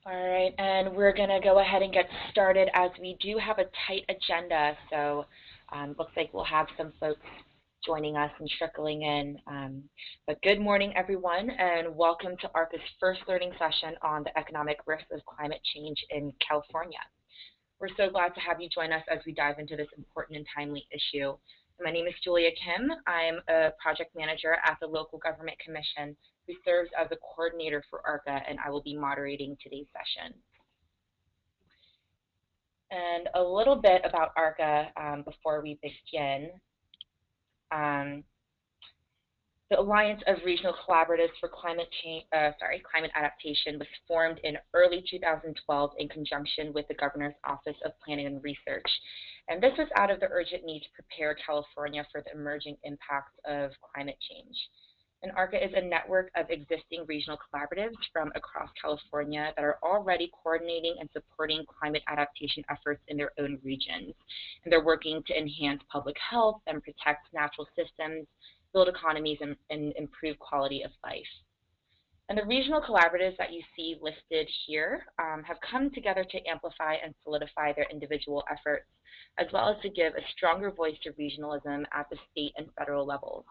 All right, and we're going to go ahead and get started as we do have a tight agenda. So looks like we'll have some folks joining us and trickling in. But good morning, everyone, and welcome to ARCCA's first learning session on the economic risks of climate change in California. We're so glad to have you join us as we dive into this important and timely issue. My name is Julia Kim. I'm a project manager at the Local Government Commission who serves as a coordinator for ARCCA, and I will be moderating today's session. And a little bit about ARCCA before we begin. The Alliance of Regional Collaboratives for Climate Adaptation was formed in early 2012 in conjunction with the Governor's Office of Planning and Research. And this was out of the urgent need to prepare California for the emerging impacts of climate change. And ARCCA is a network of existing regional collaboratives from across California that are already coordinating and supporting climate adaptation efforts in their own regions. And they're working to enhance public health and protect natural systems, build economies, and improve quality of life. And the regional collaboratives that you see listed here have come together to amplify and solidify their individual efforts, as well as to give a stronger voice to regionalism at the state and federal levels.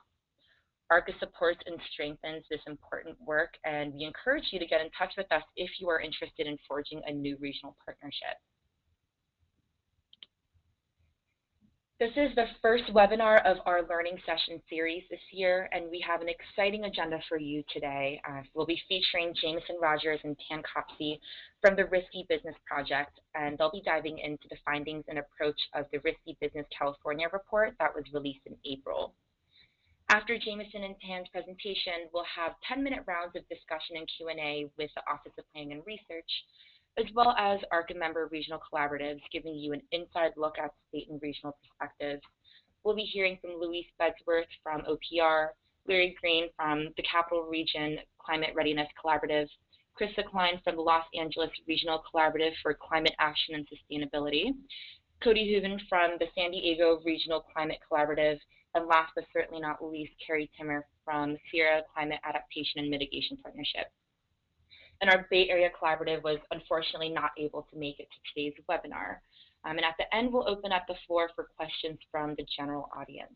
ARCCA supports and strengthens this important work, and we encourage you to get in touch with us if you are interested in forging a new regional partnership. This is the first webinar of our learning session series this year, and we have an exciting agenda for you today. We'll be featuring Jameson Rogers and Tan Copsey from the Risky Business Project, and they'll be diving into the findings and approach of the Risky Business California report that was released in April. After Jameson and Tan's presentation, we'll have 10-minute rounds of discussion and Q&A with the Office of Planning and Research, as well as ARCCA member regional collaboratives, giving you an inside look at state and regional perspectives. We'll be hearing from Louise Bedsworth from OPR, Larry Green from the Capital Region Climate Readiness Collaborative, Krista Klein from the Los Angeles Regional Collaborative for Climate Action and Sustainability, Cody Hooven from the San Diego Regional Climate Collaborative, and last but certainly not least, Carrie Timmer from Sierra Climate Adaptation and Mitigation Partnership. And our Bay Area Collaborative was unfortunately not able to make it to today's webinar. And at the end, we'll open up the floor for questions from the general audience.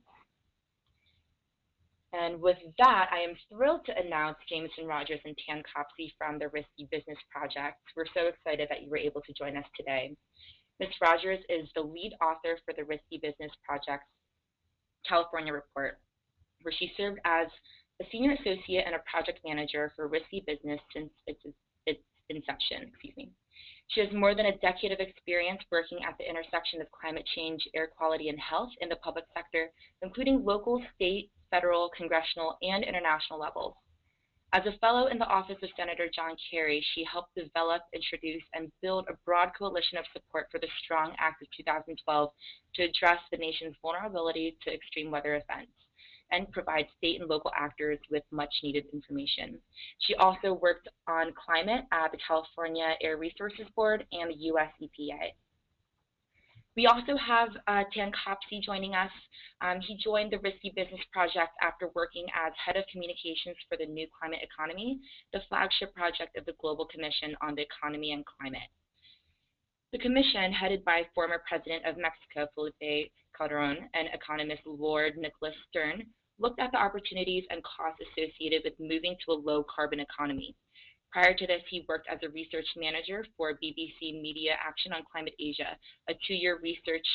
And with that, I am thrilled to announce Jameson Rogers and Tan Copsey from the Risky Business Project. We're so excited that you were able to join us today. Ms. Rogers is the lead author for the Risky Business Project's California report, where she served as a senior associate and a project manager for Risky Business since its inception. She has more than a decade of experience working at the intersection of climate change, air quality, and health in the public sector, including local, state, federal, congressional, and international levels. As a fellow in the office of Senator John Kerry, she helped develop, introduce, and build a broad coalition of support for the Strong Act of 2012 to address the nation's vulnerability to extreme weather events and provide state and local actors with much-needed information. She also worked on climate at the California Air Resources Board and the U.S. EPA. We also have Tan Copsey joining us. He joined the Risky Business Project after working as head of communications for the New Climate Economy, the flagship project of the Global Commission on the Economy and Climate. The commission, headed by former President of Mexico, Felipe Calderon, and economist Lord Nicholas Stern, looked at the opportunities and costs associated with moving to a low-carbon economy. Prior to this, he worked as a research manager for BBC Media Action on Climate Asia, a 2-year research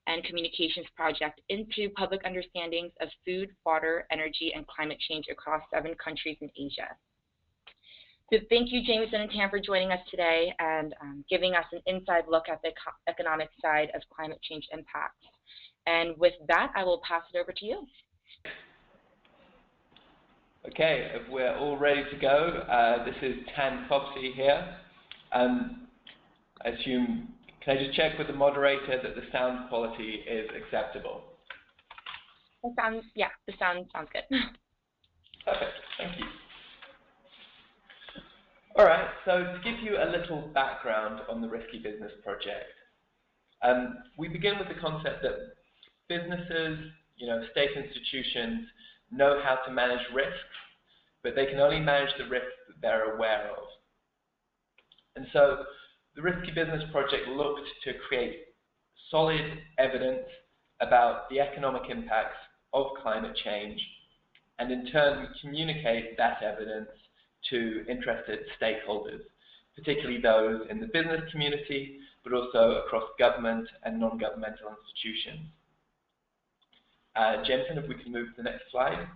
and communications project into public understandings of food, water, energy, and climate change across 7 countries in Asia. So thank you, Jameson and Tam, for joining us today and giving us an inside look at the economic side of climate change impacts. And with that, I will pass it over to you. Okay, if we're all ready to go, this is Tan Copsey here. I assume, can I just check with the moderator that the sound quality is acceptable? The sound sounds good. Perfect, thank you. All right, so to give you a little background on the Risky Business Project, we begin with the concept that businesses, state institutions know how to manage risks, but they can only manage the risks that they're aware of. And so the Risky Business Project looked to create solid evidence about the economic impacts of climate change, and in turn communicate that evidence to interested stakeholders, particularly those in the business community, but also across government and non-governmental institutions. Jensen, if we can move to the next slide.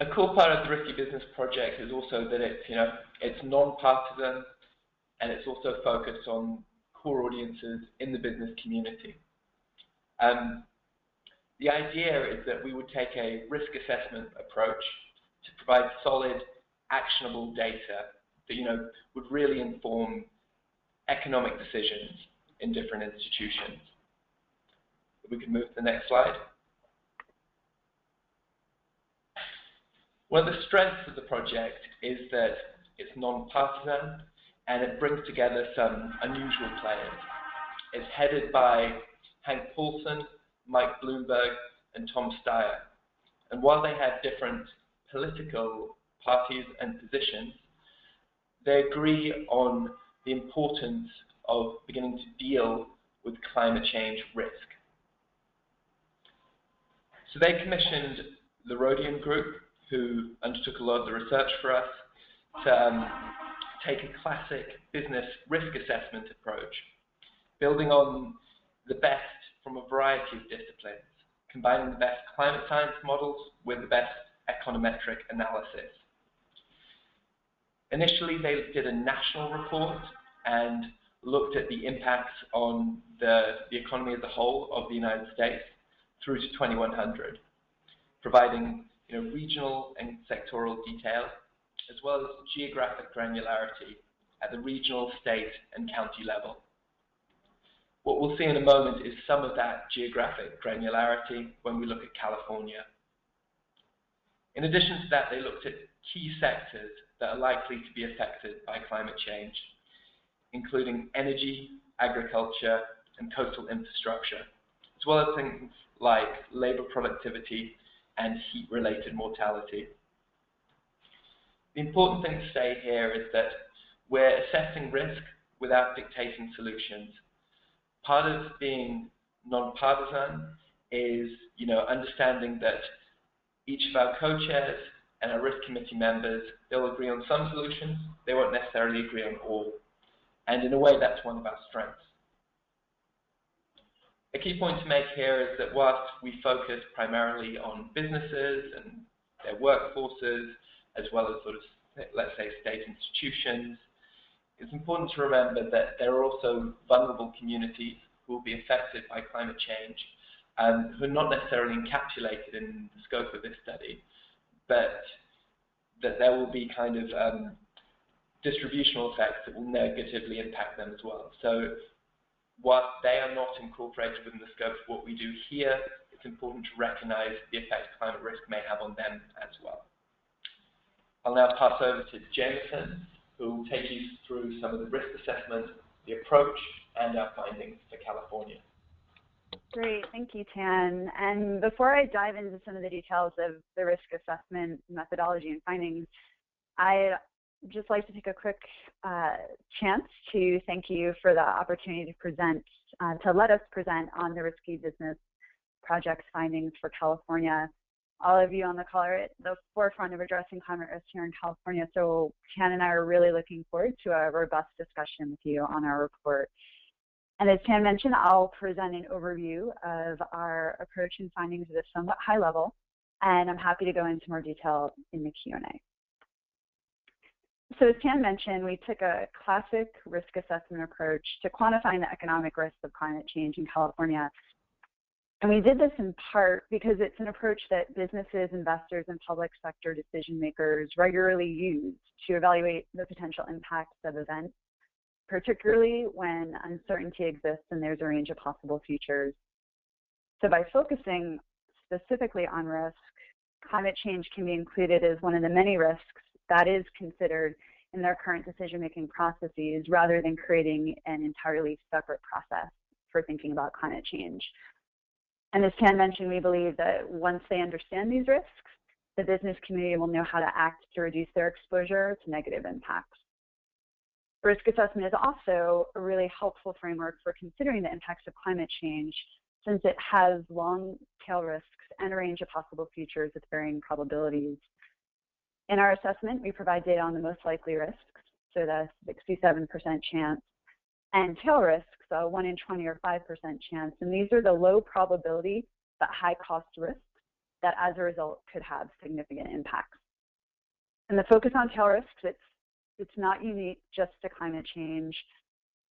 A core part of the Risky Business Project is also that it's non-partisan, and it's also focused on core audiences in the business community. The idea is that we would take a risk assessment approach to provide solid, actionable data that would really inform economic decisions in different institutions. If we could move to the next slide. One of the strengths of the project is that it's non-partisan and it brings together some unusual players. It's headed by Hank Paulson, Mike Bloomberg, and Tom Steyer. And while they have different political parties and positions, they agree on the importance of beginning to deal with climate change risk. So they commissioned the Rhodium Group, who undertook a lot of the research for us, to take a classic business risk assessment approach, building on the best from a variety of disciplines, combining the best climate science models with the best econometric analysis. Initially, they did a national report and looked at the impacts on the economy as a whole of the United States through to 2100, providing regional and sectoral detail, as well as geographic granularity at the regional, state, and county level. What we'll see in a moment is some of that geographic granularity when we look at California. In addition to that, they looked at key sectors that are likely to be affected by climate change, including energy, agriculture, and coastal infrastructure, as well as things like labor productivity and heat-related mortality. The important thing to say here is that we're assessing risk without dictating solutions. Part of being non-partisan is, understanding that each of our co-chairs and our risk committee members, they'll agree on some solutions, they won't necessarily agree on all. And in a way, that's one of our strengths. A key point to make here is that whilst we focus primarily on businesses and their workforces, as well as sort of, let's say, state institutions, it's important to remember that there are also vulnerable communities who will be affected by climate change and who are not necessarily encapsulated in the scope of this study, but that there will be kind of distributional effects that will negatively impact them as well. So whilst they are not incorporated within the scope of what we do here, it's important to recognize the effect climate risk may have on them as well. I'll now pass over to Jameson, who will take you through some of the risk assessment, the approach, and our findings for California. Great, thank you, Tan. And before I dive into some of the details of the risk assessment methodology and findings, I'd just like to take a quick chance to thank you for the opportunity to present, to let us present on the Risky Business Project's findings for California. All of you on the call are at the forefront of addressing climate risk here in California, so Tan and I are really looking forward to a robust discussion with you on our report. And as Tan mentioned, I'll present an overview of our approach and findings at a somewhat high level, and I'm happy to go into more detail in the Q&A. So as Tan mentioned, we took a classic risk assessment approach to quantifying the economic risks of climate change in California. And we did this in part because it's an approach that businesses, investors, and public sector decision makers regularly use to evaluate the potential impacts of events, particularly when uncertainty exists and there's a range of possible futures. So by focusing specifically on risk, climate change can be included as one of the many risks that is considered in their current decision-making processes, rather than creating an entirely separate process for thinking about climate change. And as Tan mentioned, we believe that once they understand these risks, the business community will know how to act to reduce their exposure to negative impacts. Risk assessment is also a really helpful framework for considering the impacts of climate change, since it has long tail risks and a range of possible futures with varying probabilities. In our assessment, we provide data on the most likely risks, so the 67% chance, and tail risks, so 1 in 20 or 5% chance, and these are the low probability but high cost risks that as a result could have significant impacts. And the focus on tail risks, it's not unique just to climate change.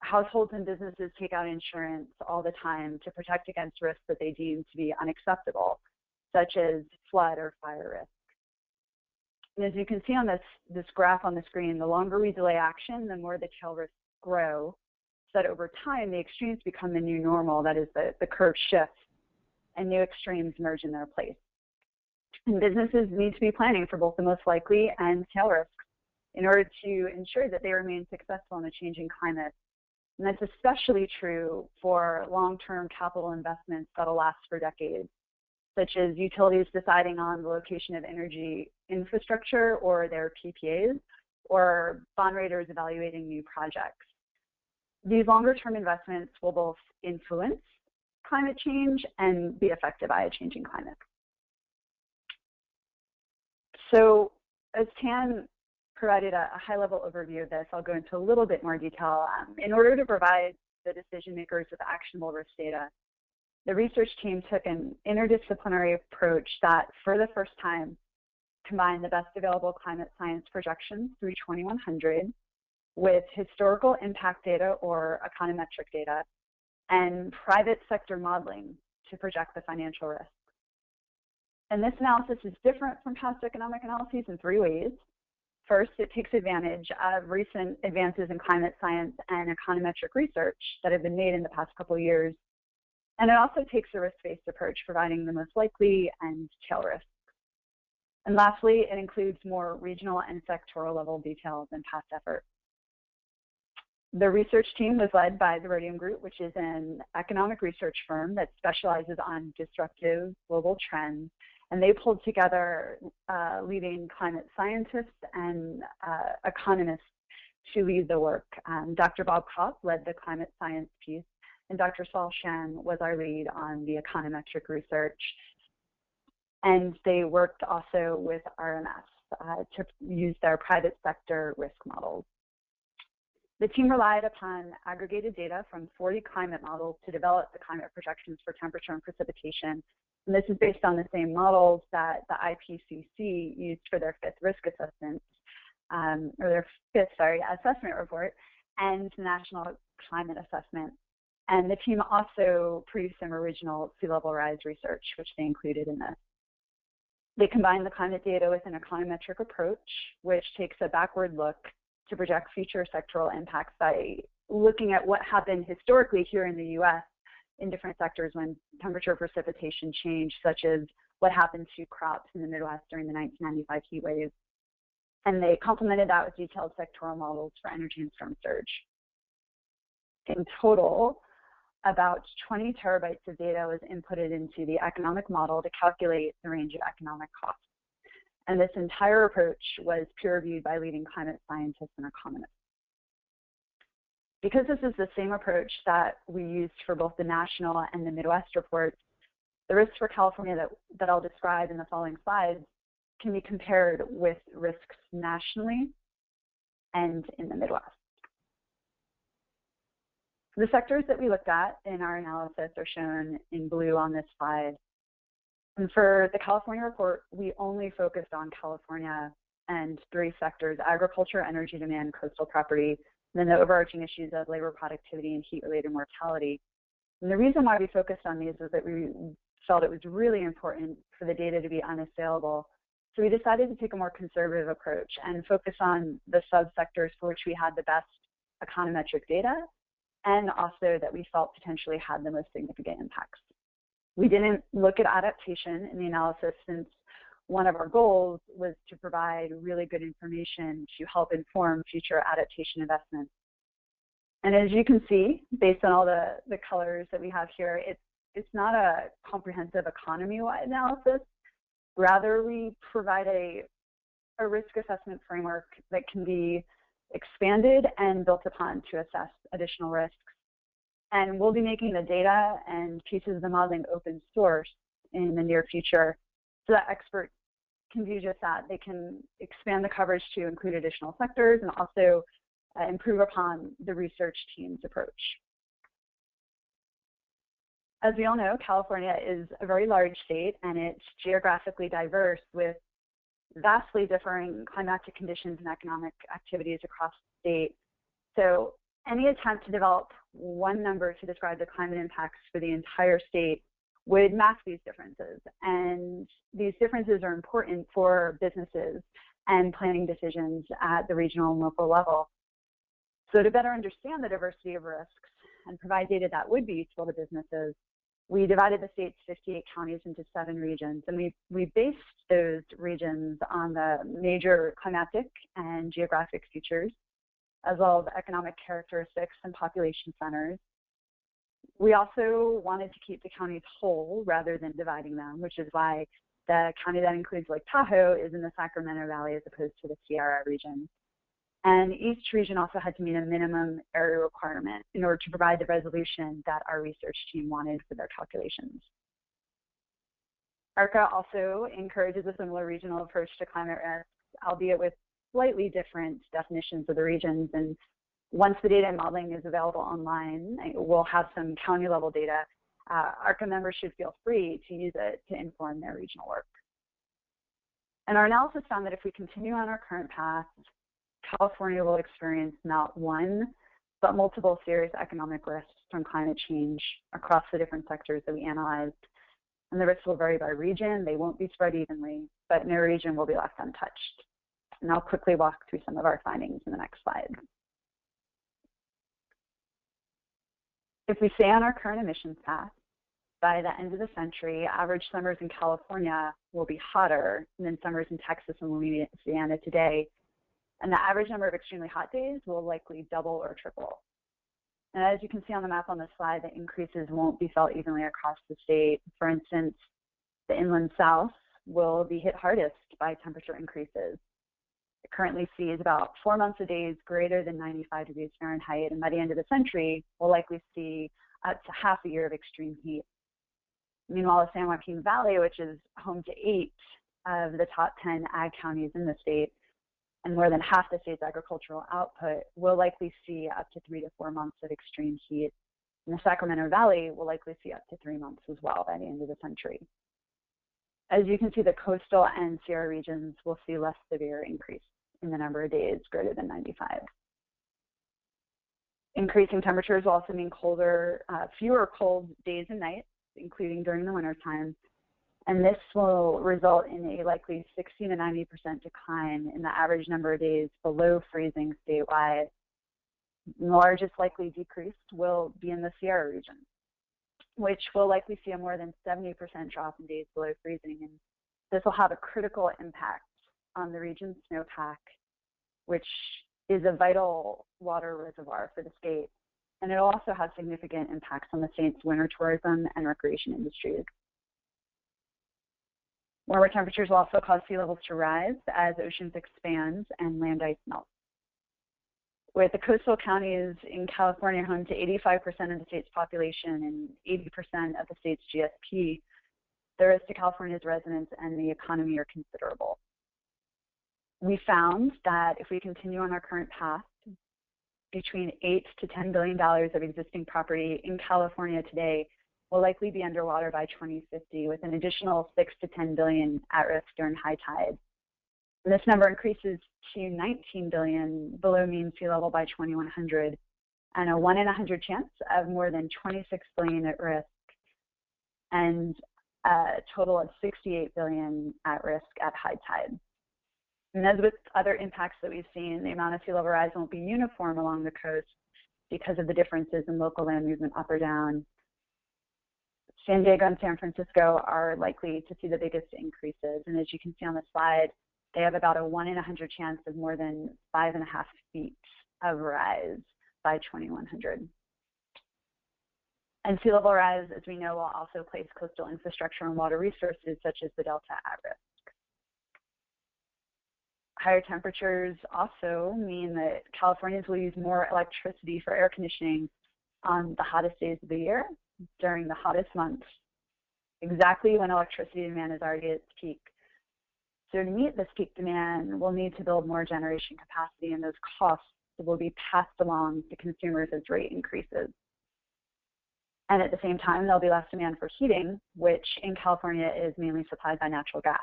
Households and businesses take out insurance all the time to protect against risks that they deem to be unacceptable, such as flood or fire risk. And as you can see on this graph on the screen, the longer we delay action, the more the tail risks grow, so that over time the extremes become the new normal, that is the curve shifts, and new extremes emerge in their place. And businesses need to be planning for both the most likely and tail risks in order to ensure that they remain successful in a changing climate. And that's especially true for long-term capital investments that'll last for decades, such as utilities deciding on the location of energy infrastructure or their PPAs, or bond raters evaluating new projects. These longer-term investments will both influence climate change and be affected by a changing climate. So as Tan provided a high-level overview of this, I'll go into a little bit more detail. In order to provide the decision makers with actionable risk data, the research team took an interdisciplinary approach that, for the first time, combined the best available climate science projections through 2100 with historical impact data or econometric data and private sector modeling to project the financial risk. And this analysis is different from past economic analyses in 3 ways. First, it takes advantage of recent advances in climate science and econometric research that have been made in the past couple of years. And it also takes a risk-based approach, providing the most likely and tail risks. And lastly, it includes more regional and sectoral level details than past efforts. The research team was led by the Rhodium Group, which is an economic research firm that specializes on disruptive global trends. And they pulled together leading climate scientists and economists to lead the work. Dr. Bob Kopp led the climate science piece, and Dr. Saul Shen was our lead on the econometric research. And they worked also with RMS to use their private sector risk models. The team relied upon aggregated data from 40 climate models to develop the climate projections for temperature and precipitation. And this is based on the same models that the IPCC used for their fifth risk assessment, assessment report, and the National Climate Assessment. And the team also produced some original sea level rise research, which they included in this. They combined the climate data with an econometric approach, which takes a backward look to project future sectoral impacts by looking at what happened historically here in the US in different sectors when temperature precipitation changed, such as what happened to crops in the Midwest during the 1995 heat wave. And they complemented that with detailed sectoral models for energy and storm surge. In total, about 20 terabytes of data was inputted into the economic model to calculate the range of economic costs. And this entire approach was peer-reviewed by leading climate scientists and economists. Because this is the same approach that we used for both the national and the Midwest reports, the risks for California that I'll describe in the following slides can be compared with risks nationally and in the Midwest. The sectors that we looked at in our analysis are shown in blue on this slide. And for the California report, we only focused on California and 3 sectors: agriculture, energy demand, coastal property, and then the overarching issues of labor productivity and heat-related mortality. And the reason why we focused on these is that we felt it was really important for the data to be unassailable. So we decided to take a more conservative approach and focus on the subsectors for which we had the best econometric data, and also that we felt potentially had the most significant impacts. We didn't look at adaptation in the analysis, since one of our goals was to provide really good information to help inform future adaptation investments. And as you can see, based on all the colors that we have here, it's not a comprehensive economy-wide analysis. Rather, we provide a risk assessment framework that can be expanded and built upon to assess additional risks. And we'll be making the data and pieces of the modeling open source in the near future so that experts can do just that. They can expand the coverage to include additional sectors and also improve upon the research team's approach. As we all know, California is a very large state and it's geographically diverse with vastly differing climatic conditions and economic activities across the state. So any attempt to develop one number to describe the climate impacts for the entire state would mask these differences. And these differences are important for businesses and planning decisions at the regional and local level. So to better understand the diversity of risks and provide data that would be useful to businesses, we divided the state's 58 counties into 7 regions, and we based those regions on the major climatic and geographic features, as well as economic characteristics and population centers. We also wanted to keep the counties whole rather than dividing them, which is why the county that includes Lake Tahoe is in the Sacramento Valley as opposed to the Sierra region. And each region also had to meet a minimum area requirement in order to provide the resolution that our research team wanted for their calculations. ARCCA also encourages a similar regional approach to climate risks, albeit with slightly different definitions of the regions. And once the data and modeling is available online, we'll have some county level data. ARCCA members should feel free to use it to inform their regional work. And our analysis found that if we continue on our current path, California will experience not one, but multiple serious economic risks from climate change across the different sectors that we analyzed. And the risks will vary by region. They won't be spread evenly, but no region will be left untouched. And I'll quickly walk through some of our findings in the next slide. If we stay on our current emissions path, by the end of the century, average summers in California will be hotter than summers in Texas and Louisiana today, and the average number of extremely hot days will likely double or triple. And as you can see on the map on this slide, the increases won't be felt evenly across the state. For instance, the inland south will be hit hardest by temperature increases. It currently sees about 4 months of days greater than 95 degrees Fahrenheit, and by the end of the century, we'll likely see up to half a year of extreme heat. Meanwhile, the San Joaquin Valley, which is home to 8 of the top 10 ag counties in the state, and more than half the state's agricultural output, will likely see up to 3 to 4 months of extreme heat. And the Sacramento Valley will likely see up to 3 months as well by the end of the century. As you can see, the coastal and Sierra regions will see less severe increase in the number of days greater than 95. Increasing temperatures will also mean fewer cold days and nights, including during the winter time. And this will result in a likely 60 to 90% decline in the average number of days below freezing statewide. And the largest likely decrease will be in the Sierra region, which will likely see a more than 70% drop in days below freezing. And this will have a critical impact on the region's snowpack, which is a vital water reservoir for the state. And it'll also have significant impacts on the state's winter tourism and recreation industries. Warmer temperatures will also cause sea levels to rise as oceans expand and land ice melts. With the coastal counties in California home to 85% of the state's population and 80% of the state's GSP, the risk to California's residents and the economy are considerable. We found that if we continue on our current path, between $8 to $10 billion of existing property in California today will likely be underwater by 2050, with an additional $6 to $10 billion at risk during high tide. And this number increases to $19 billion below mean sea level by 2100, and a 1 in 100 chance of more than $26 billion at risk, and a total of $68 billion at risk at high tide. And as with other impacts that we've seen, the amount of sea level rise won't be uniform along the coast because of the differences in local land movement up or down. San Diego and San Francisco are likely to see the biggest increases. And as you can see on the slide, they have about a 1 in 100 chance of more than 5.5 feet of rise by 2100. And sea level rise, as we know, will also place coastal infrastructure and water resources such as the Delta at risk. Higher temperatures also mean that Californians will use more electricity for air conditioning on the hottest days of the year during the hottest months, exactly when electricity demand is already at its peak. So to meet this peak demand, we'll need to build more generation capacity, and those costs will be passed along to consumers as rate increases. And at the same time, there'll be less demand for heating, which in California is mainly supplied by natural gas.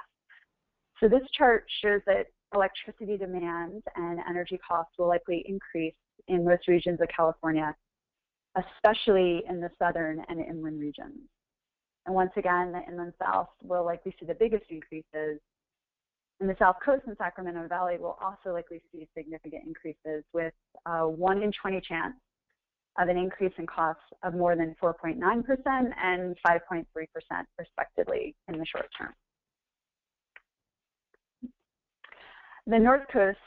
So this chart shows that electricity demand and energy costs will likely increase in most regions of California, especially in the southern and inland regions. And once again, the inland south will likely see the biggest increases. In the South Coast and Sacramento Valley, we'll also likely see significant increases with a 1 in 20 chance of an increase in costs of more than 4.9% and 5.3% respectively in the short term. The North Coast,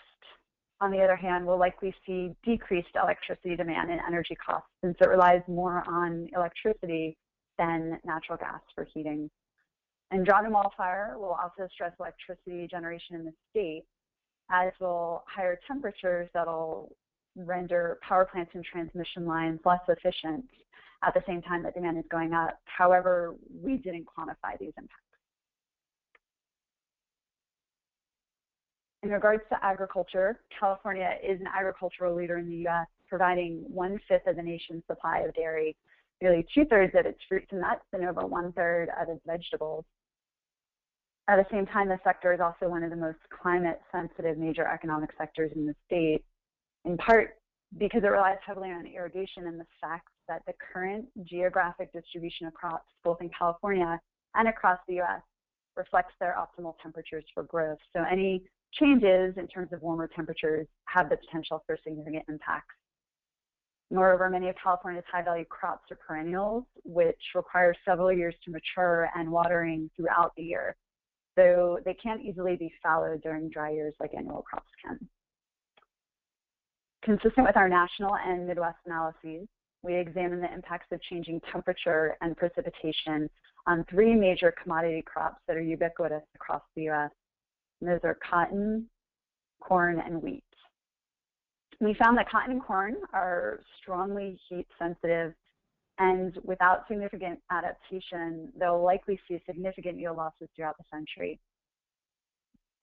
on the other hand, will likely see decreased electricity demand and energy costs since it relies more on electricity than natural gas for heating. And drought and wildfire will also stress electricity generation in the state, as will higher temperatures that'll render power plants and transmission lines less efficient at the same time that demand is going up. However, we didn't quantify these impacts. In regards to agriculture, California is an agricultural leader in the U.S., providing 1/5 of the nation's supply of dairy, nearly 2/3 of its fruits and nuts, and over 1/3 of its vegetables. At the same time, the sector is also one of the most climate-sensitive major economic sectors in the state, in part because it relies heavily on irrigation and the fact that the current geographic distribution of crops, both in California and across the U.S., reflects their optimal temperatures for growth. So any changes in terms of warmer temperatures have the potential for significant impacts. Moreover, many of California's high-value crops are perennials, which require several years to mature and watering throughout the year. So they can't easily be fallowed during dry years like annual crops can. Consistent with our national and Midwest analyses, we examined the impacts of changing temperature and precipitation on 3 major commodity crops that are ubiquitous across the U.S. And those are cotton, corn, and wheat. We found that cotton and corn are strongly heat sensitive, and without significant adaptation, they'll likely see significant yield losses throughout the century.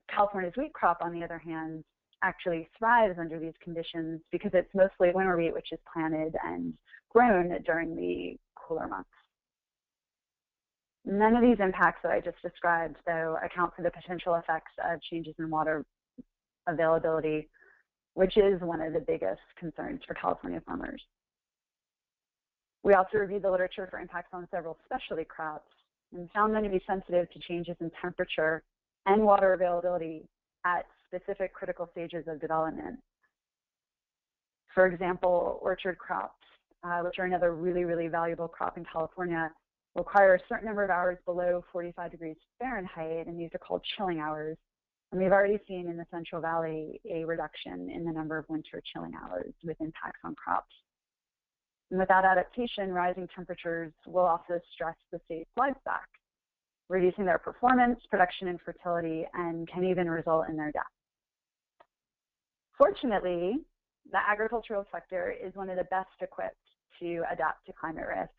California's wheat crop, on the other hand, actually thrives under these conditions because it's mostly winter wheat, which is planted and grown during the cooler months. None of these impacts that I just described, though, account for the potential effects of changes in water availability, which is one of the biggest concerns for California farmers. We also reviewed the literature for impacts on several specialty crops and found them to be sensitive to changes in temperature and water availability at specific critical stages of development. For example, orchard crops, which are another really valuable crop in California, require a certain number of hours below 45 degrees Fahrenheit, and these are called chilling hours. And we've already seen in the Central Valley a reduction in the number of winter chilling hours with impacts on crops. And without adaptation, rising temperatures will also stress the state's livestock, reducing their performance, production, and fertility, and can even result in their death. Fortunately, the agricultural sector is one of the best equipped to adapt to climate risk,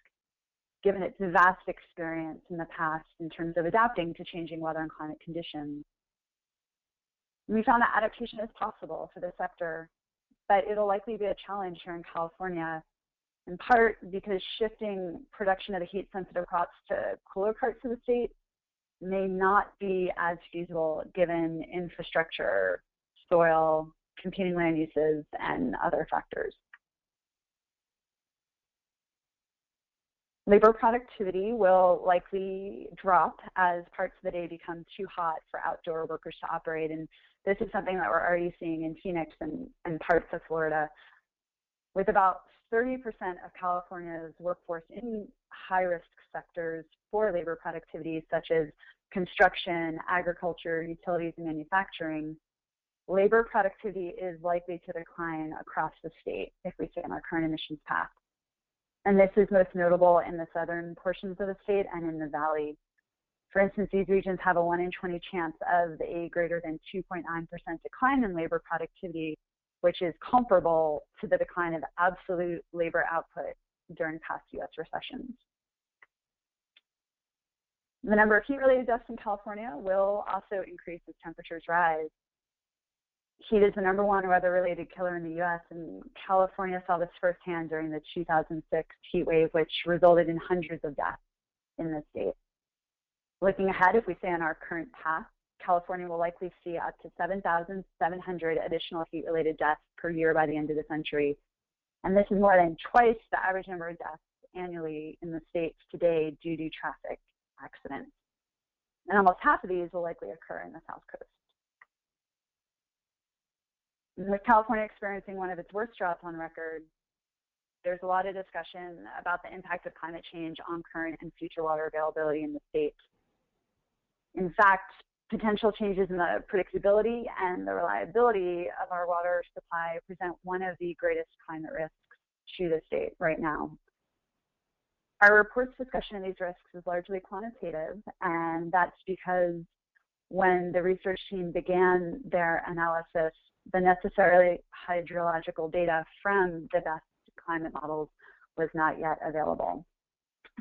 given its vast experience in the past in terms of adapting to changing weather and climate conditions. We found that adaptation is possible for the sector, but it'll likely be a challenge here in California, in part because shifting production of the heat-sensitive crops to cooler parts of the state may not be as feasible given infrastructure, soil, competing land uses, and other factors. Labor productivity will likely drop as parts of the day become too hot for outdoor workers to operate, and this is something that we're already seeing in Phoenix and parts of Florida. With about 30% of California's workforce in high-risk sectors for labor productivity, such as construction, agriculture, utilities, and manufacturing, labor productivity is likely to decline across the state if we stay on our current emissions path. And this is most notable in the southern portions of the state and in the valley. For instance, these regions have a 1 in 20 chance of a greater than 2.9% decline in labor productivity, which is comparable to the decline of absolute labor output during past US recessions. The number of heat-related deaths in California will also increase as temperatures rise. Heat is the #1 weather-related killer in the US, and California saw this firsthand during the 2006 heat wave, which resulted in hundreds of deaths in the state. Looking ahead, if we stay on our current path, California will likely see up to 7,700 additional heat-related deaths per year by the end of the century. And this is more than twice the average number of deaths annually in the states today due to traffic accidents. And almost half of these will likely occur in the South Coast. With California experiencing one of its worst droughts on record, there's a lot of discussion about the impact of climate change on current and future water availability in the state. In fact, potential changes in the predictability and the reliability of our water supply present one of the greatest climate risks to the state right now. Our report's discussion of these risks is largely quantitative, and that's because when the research team began their analysis, the necessary hydrological data from the best climate models was not yet available.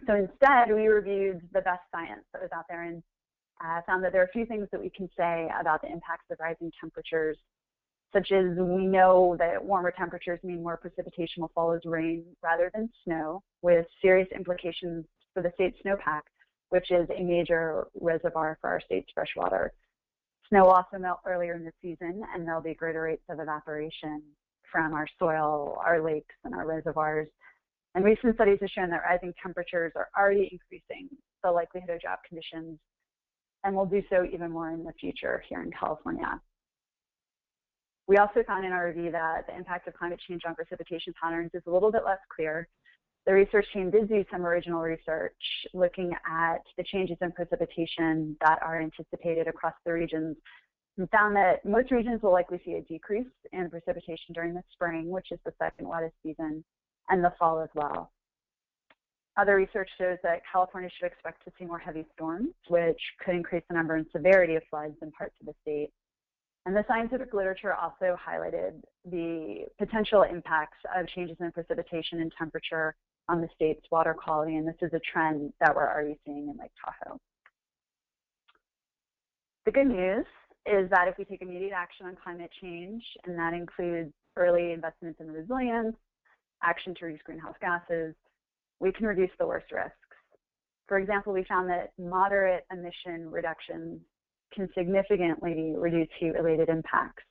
So instead, we reviewed the best science that was out there and found that there are a few things that we can say about the impacts of rising temperatures, such as we know that warmer temperatures mean more precipitation will fall as rain rather than snow, with serious implications for the state's snowpack, which is a major reservoir for our state's freshwater. Snow will also melt earlier in the season, and there'll be greater rates of evaporation from our soil, our lakes, and our reservoirs. And recent studies have shown that rising temperatures are already increasing the likelihood of drought conditions, and will do so even more in the future here in California. We also found in our review that the impact of climate change on precipitation patterns is a little bit less clear. The research team did do some original research looking at the changes in precipitation that are anticipated across the regions, and found that most regions will likely see a decrease in precipitation during the spring, which is the second wettest season, and the fall as well. Other research shows that California should expect to see more heavy storms, which could increase the number and severity of floods in parts of the state. And the scientific literature also highlighted the potential impacts of changes in precipitation and temperature on the state's water quality, and this is a trend that we're already seeing in Lake Tahoe. The good news is that if we take immediate action on climate change, and that includes early investments in resilience, action to reduce greenhouse gases, we can reduce the worst risks. For example, we found that moderate emission reductions can significantly reduce heat-related impacts.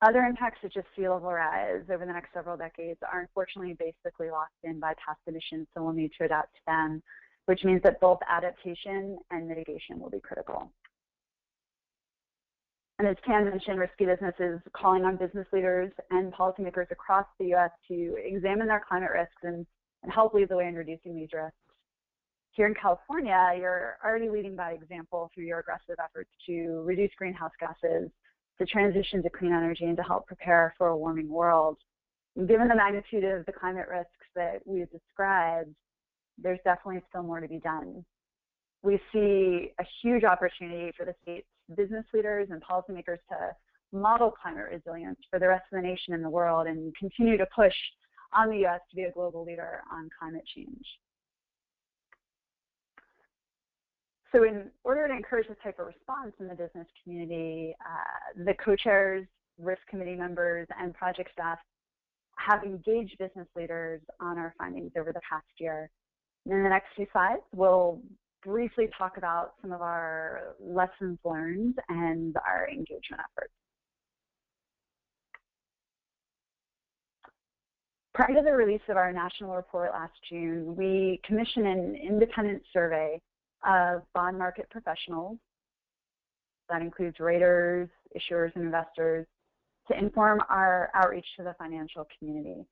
Other impacts such as sea level rise over the next several decades are unfortunately basically locked in by past emissions, so we'll need to adapt to them, which means that both adaptation and mitigation will be critical. And as Tan mentioned, Risky Business is calling on business leaders and policymakers across the US to examine their climate risks and help lead the way in reducing these risks. Here in California, you're already leading by example through your aggressive efforts to reduce greenhouse gases, to transition to clean energy, and to help prepare for a warming world. And given the magnitude of the climate risks that we've described, there's definitely still more to be done. We see a huge opportunity for the state's business leaders and policymakers to model climate resilience for the rest of the nation and the world, and continue to push on the US to be a global leader on climate change. So in order to encourage this type of response in the business community, the co-chairs, risk committee members, and project staff have engaged business leaders on our findings over the past year. And in the next few slides, we'll briefly talk about some of our lessons learned and our engagement efforts. Prior to the release of our national report last June, we commissioned an independent survey of bond market professionals, that includes raters, issuers, and investors, to inform our outreach to the financial community.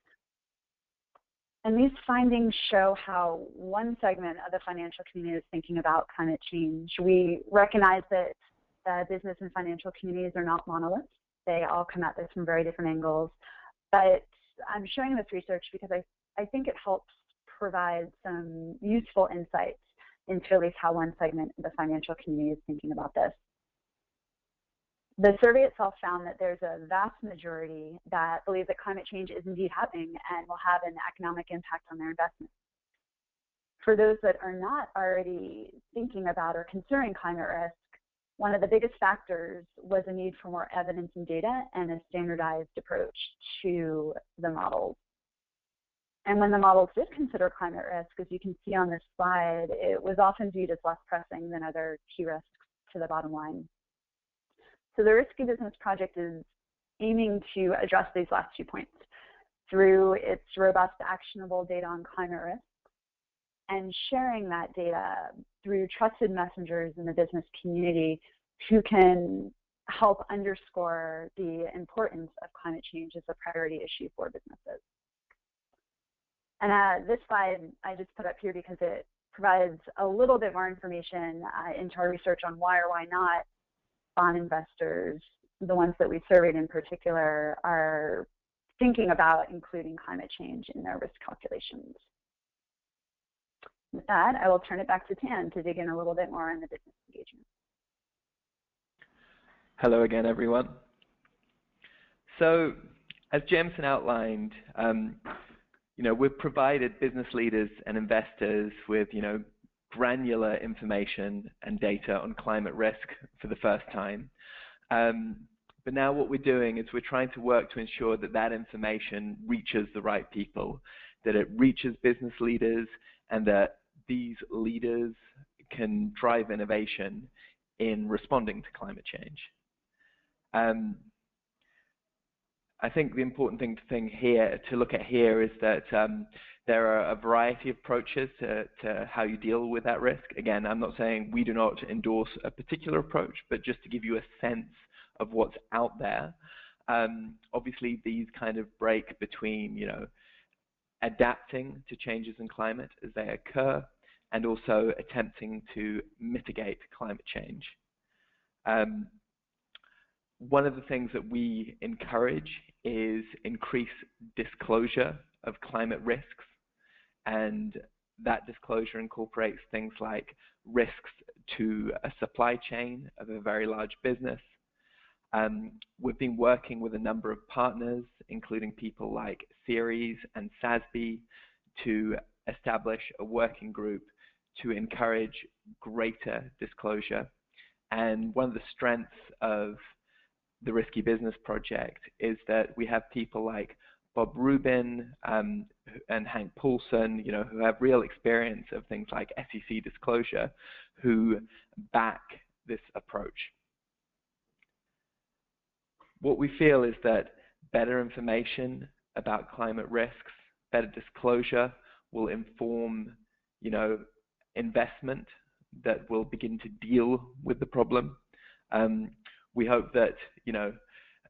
And these findings show how one segment of the financial community is thinking about climate change. We recognize that business and financial communities are not monoliths. They all come at this from very different angles. But I'm showing this research because I think it helps provide some useful insights into at least how one segment of the financial community is thinking about this. The survey itself found that there's a vast majority that believe that climate change is indeed happening and will have an economic impact on their investments. For those that are not already thinking about or considering climate risk, one of the biggest factors was a need for more evidence and data and a standardized approach to the models. And when the models did consider climate risk, as you can see on this slide, it was often viewed as less pressing than other key risks to the bottom line. So the Risky Business Project is aiming to address these last 2 points through its robust, actionable data on climate risk and sharing that data through trusted messengers in the business community who can help underscore the importance of climate change as a priority issue for businesses. And this slide I just put up here because it provides a little bit more information into our research on why or why not bond investors, the ones that we surveyed in particular, are thinking about including climate change in their risk calculations. With that, I will turn it back to Tan to dig in a little bit more on the business engagement. Hello again, everyone. So, as Jameson outlined, we've provided business leaders and investors with, granular information and data on climate risk for the first time. But now what we're doing is we're trying to work to ensure that that information reaches the right people, that it reaches business leaders, and that these leaders can drive innovation in responding to climate change. I think the important thing to look at here is that there are a variety of approaches to how you deal with that risk. Again, I'm not saying we do not endorse a particular approach, but just to give you a sense of what's out there. Obviously, these kind of break between, adapting to changes in climate as they occur, and also attempting to mitigate climate change. One of the things that we encourage is increased disclosure of climate risks, and that disclosure incorporates things like risks to a supply chain of a very large business. We've been working with a number of partners, including people like Ceres and SASB, to establish a working group to encourage greater disclosure. And one of the strengths of the Risky Business Project is that we have people like Bob Rubin and Hank Paulson, who have real experience of things like SEC disclosure, who back this approach. What we feel is that better information about climate risks, better disclosure will inform, investment that will begin to deal with the problem. We hope that,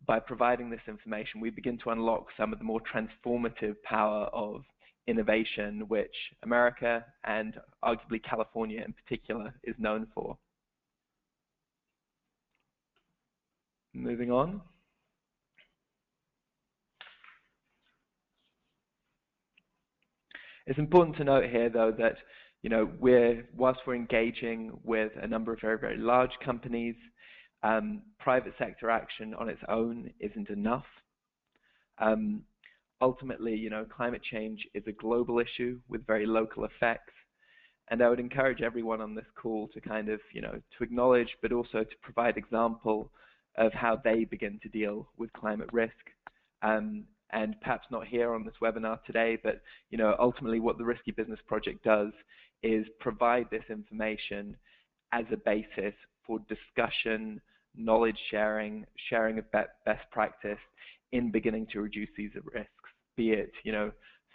by providing this information, we begin to unlock some of the more transformative power of innovation, which America and arguably California in particular is known for. Moving on. It's important to note here, though, that whilst we're engaging with a number of very, very large companies, private sector action on its own isn't enough. Ultimately, climate change is a global issue with very local effects, and I would encourage everyone on this call to kind of, to acknowledge, but also to provide example of how they begin to deal with climate risk. And perhaps not here on this webinar today, but ultimately what the Risky Business Project does is provide this information as a basis for discussion, knowledge sharing, sharing of best practice in beginning to reduce these risks, be it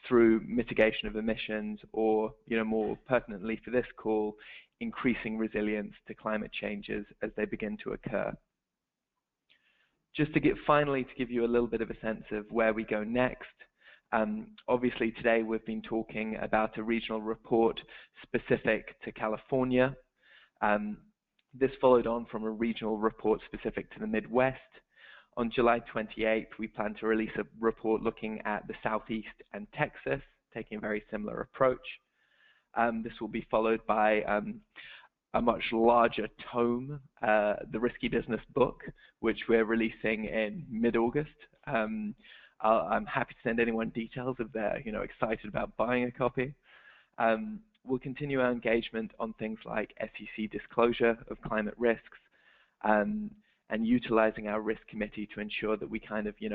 through mitigation of emissions or more pertinently for this call, increasing resilience to climate changes as they begin to occur. Just to finally give you a little bit of a sense of where we go next, obviously today we've been talking about a regional report specific to California. This followed on from a regional report specific to the Midwest. On July 28th, we plan to release a report looking at the Southeast and Texas, taking a very similar approach. This will be followed by a much larger tome, the Risky Business book, which we're releasing in mid-August. I'm happy to send anyone details if they're excited about buying a copy. We'll continue our engagement on things like SEC disclosure of climate risks, and utilizing our risk committee to ensure that we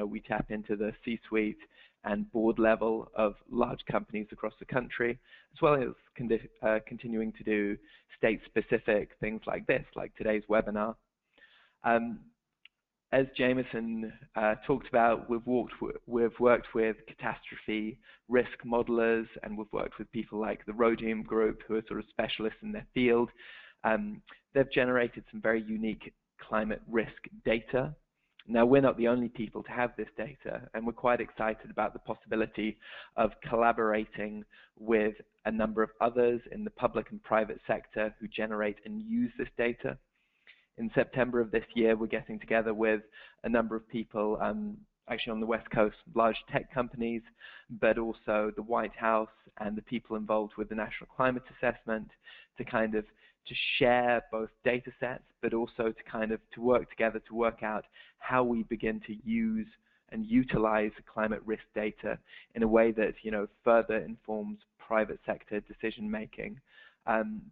we tap into the C-suite and board level of large companies across the country, as well as continuing to do state-specific things like this, like today's webinar. As Jameson talked about, we've worked with catastrophe risk modelers, and we've worked with people like the Rhodium Group, who are sort of specialists in their field. They've generated some very unique climate risk data. Now, we're not the only people to have this data, and we're quite excited about the possibility of collaborating with a number of others in the public and private sector who generate and use this data. In September of this year, we're getting together with a number of people, actually on the West Coast, large tech companies, but also the White House and the people involved with the National Climate Assessment to share both data sets, but also to work together to work out how we begin to use and utilize climate risk data in a way that further informs private sector decision making.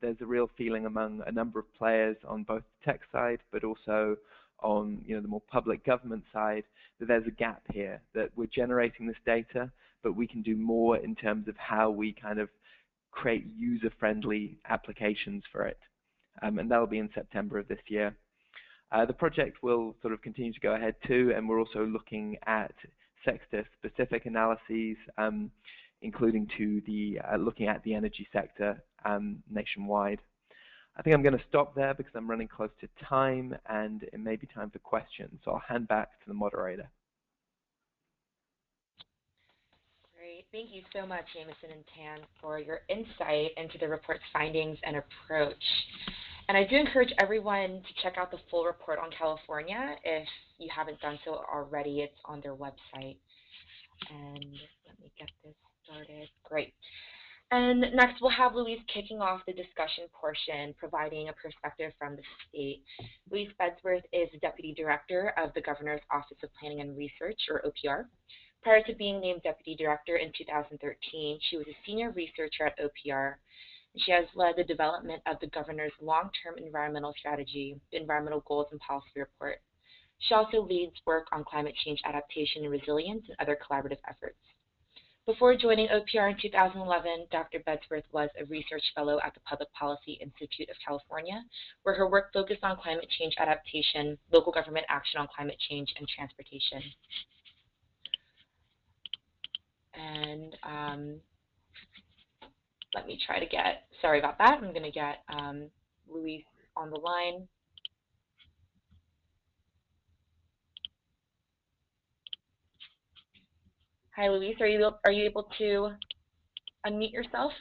There's a real feeling among a number of players on both the tech side, but also on the more public government side, that there's a gap here, that we're generating this data, but we can do more in terms of how we create user-friendly applications for it. And that'll be in September of this year. The project will continue to go ahead too, and we're also looking at sector-specific analyses, including looking at the energy sector nationwide. I think I'm going to stop there because I'm running close to time, and it may be time for questions. So I'll hand back to the moderator. Great. Thank you so much, Jameson and Tan, for your insight into the report's findings and approach. And I do encourage everyone to check out the full report on California. If you haven't done so already, it's on their website. And let me get this started. Great. And next, we'll have Louise kicking off the discussion portion, providing a perspective from the state. Louise Bedsworth is the Deputy Director of the Governor's Office of Planning and Research, or OPR. Prior to being named Deputy Director in 2013, she was a senior researcher at OPR. She has led the development of the Governor's long-term environmental strategy, the Environmental Goals and Policy Report. She also leads work on climate change adaptation and resilience and other collaborative efforts. Before joining OPR in 2011, Dr. Bedsworth was a research fellow at the Public Policy Institute of California, where her work focused on climate change adaptation, local government action on climate change, and transportation. And let me try to get, sorry about that, I'm going to get Louise on the line. Hi, Louise, are you able to unmute yourself?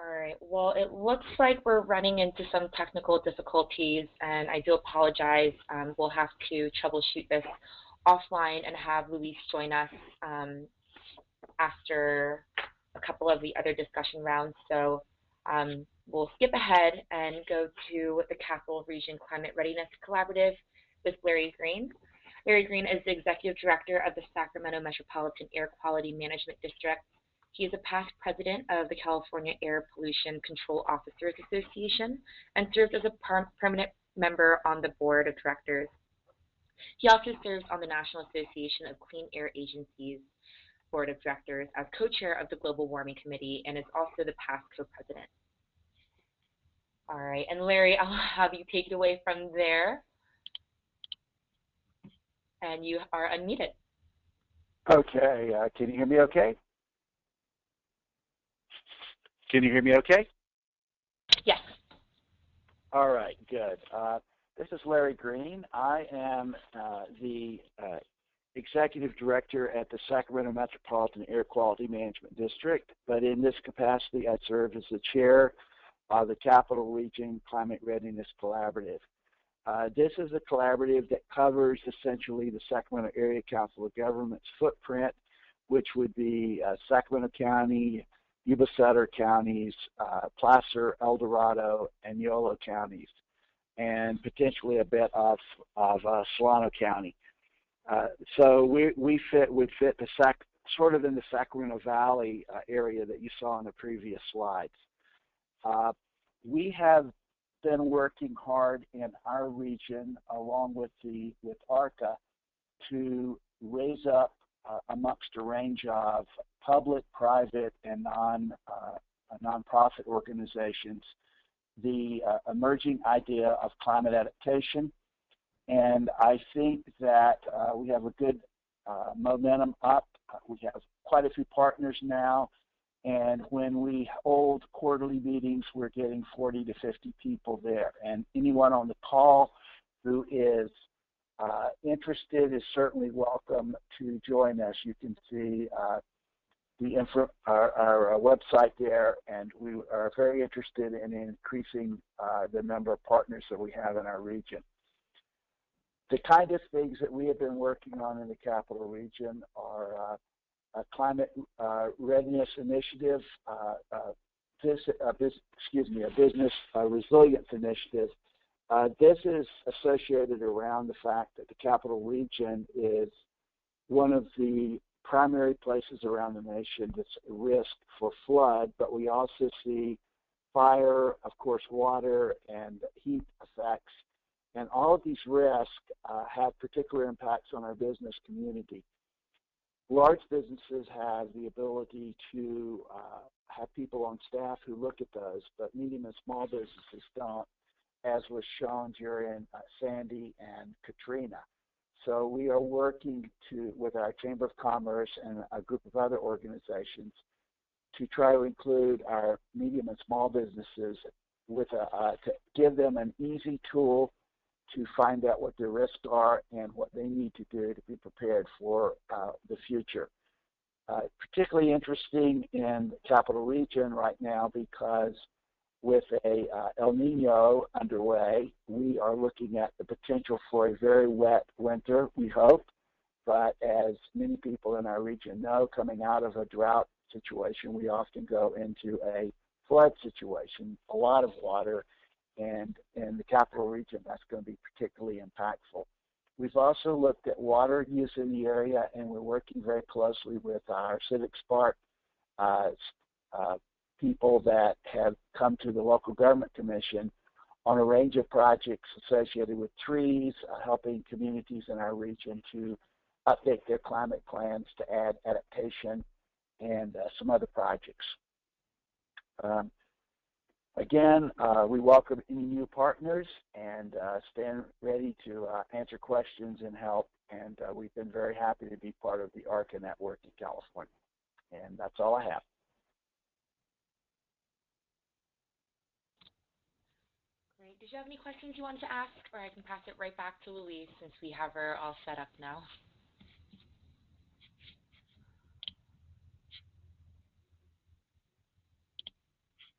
All right, well, it looks like we're running into some technical difficulties, and I do apologize. We'll have to troubleshoot this offline and have Louise join us after a couple of the other discussion rounds. So we'll skip ahead and go to the Capital Region Climate Readiness Collaborative with Larry Green. Larry Green is the Executive Director of the Sacramento Metropolitan Air Quality Management District. He is a past president of the California Air Pollution Control Officers Association and served as a permanent member on the board of directors. He also serves on the National Association of Clean Air Agencies board of directors as co-chair of the Global Warming Committee and is also the past co-president. All right, and Larry, I'll have you take it away from there. And you are unmuted. Okay, can you hear me okay? Can you hear me okay? Yes. All right, good. This is Larry Green. I am the Executive Director at the Sacramento Metropolitan Air Quality Management District, but in this capacity I serve as the Chair of the Capital Region Climate Readiness Collaborative. This is a collaborative that covers essentially the Sacramento Area Council of Governments footprint, which would be Sacramento County, Yuba Sutter counties, Placer, El Dorado, and Yolo counties, and potentially a bit of Solano County. So we would fit the sort of in the Sacramento Valley area that you saw in the previous slides. We have been working hard in our region, along with ARCCA, to raise up amongst a range of public, private, and nonprofit organizations the emerging idea of climate adaptation. And I think that we have a good momentum up. We have quite a few partners now. And when we hold quarterly meetings, we're getting 40 to 50 people there. And anyone on the call who is interested is certainly welcome to join us. You can see our website there, and we are very interested in increasing the number of partners that we have in our region. The kind of things that we have been working on in the Capital Region are a climate readiness initiative, a business resilience initiative. This is associated around the fact that the Capital Region is one of the primary places around the nation that's at risk for flood, but we also see fire, of course, water, and heat effects. And all of these risks have particular impacts on our business community. Large businesses have the ability to have people on staff who look at those, but medium and small businesses don't, as was shown during Sandy and Katrina. So we are working with our Chamber of Commerce and a group of other organizations to try to include our medium and small businesses with to give them an easy tool to find out what their risks are and what they need to do to be prepared for the future. Particularly interesting in the Capital Region right now because with a El Nino underway, we are looking at the potential for a very wet winter, we hope. But as many people in our region know, coming out of a drought situation, we often go into a flood situation, a lot of water, and in the Capital Region, that's going to be particularly impactful. We've also looked at water use in the area, and we're working very closely with our Civic Spark people that have come to the Local Government Commission on a range of projects associated with trees, helping communities in our region to update their climate plans to add adaptation, and some other projects. Again, we welcome any new partners and stand ready to answer questions and help. And we've been very happy to be part of the ARCCA network in California. And that's all I have. Great. Did you have any questions you wanted to ask, or I can pass it right back to Louise since we have her all set up now?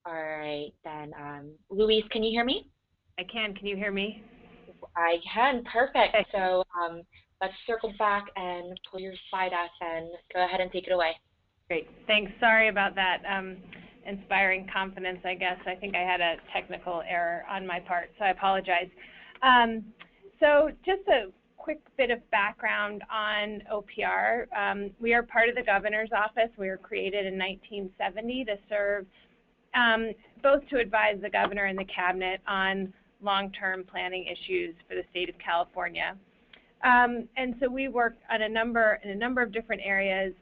All right, then. Louise, can you hear me? I can. Can you hear me? I can. Perfect. Okay. So let's circle back and pull your slide up and go ahead and take it away. Great. Thanks. Sorry about that. Inspiring confidence, I guess. I think I had a technical error on my part, so I apologize. So just a quick bit of background on OPR. We are part of the governor's office. We were created in 1970 to serve both to advise the governor and the cabinet on long-term planning issues for the state of California. And so we work on in a number of different areas,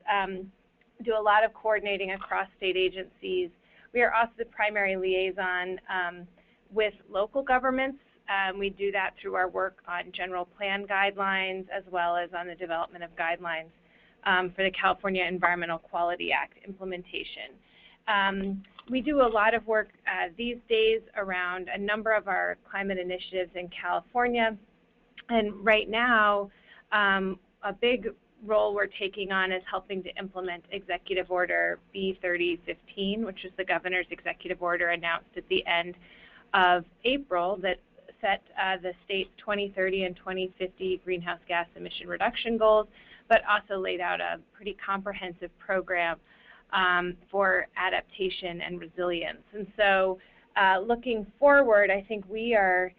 do a lot of coordinating across state agencies. We are also the primary liaison with local governments. We do that through our work on general plan guidelines as well as on the development of guidelines for the California Environmental Quality Act implementation. We do a lot of work these days around a number of our climate initiatives in California, and right now a big role we're taking on is helping to implement Executive Order B3015, which is the governor's executive order announced at the end of April that set the state's 2030 and 2050 greenhouse gas emission reduction goals, but also laid out a pretty comprehensive program for adaptation and resilience. And so looking forward, I think we are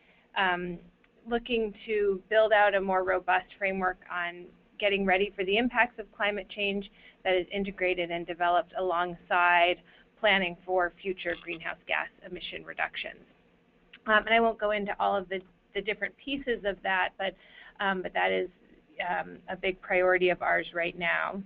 looking to build out a more robust framework on getting ready for the impacts of climate change that is integrated and developed alongside planning for future greenhouse gas emission reductions. And I won't go into all of the different pieces of that, but that is a big priority of ours right now.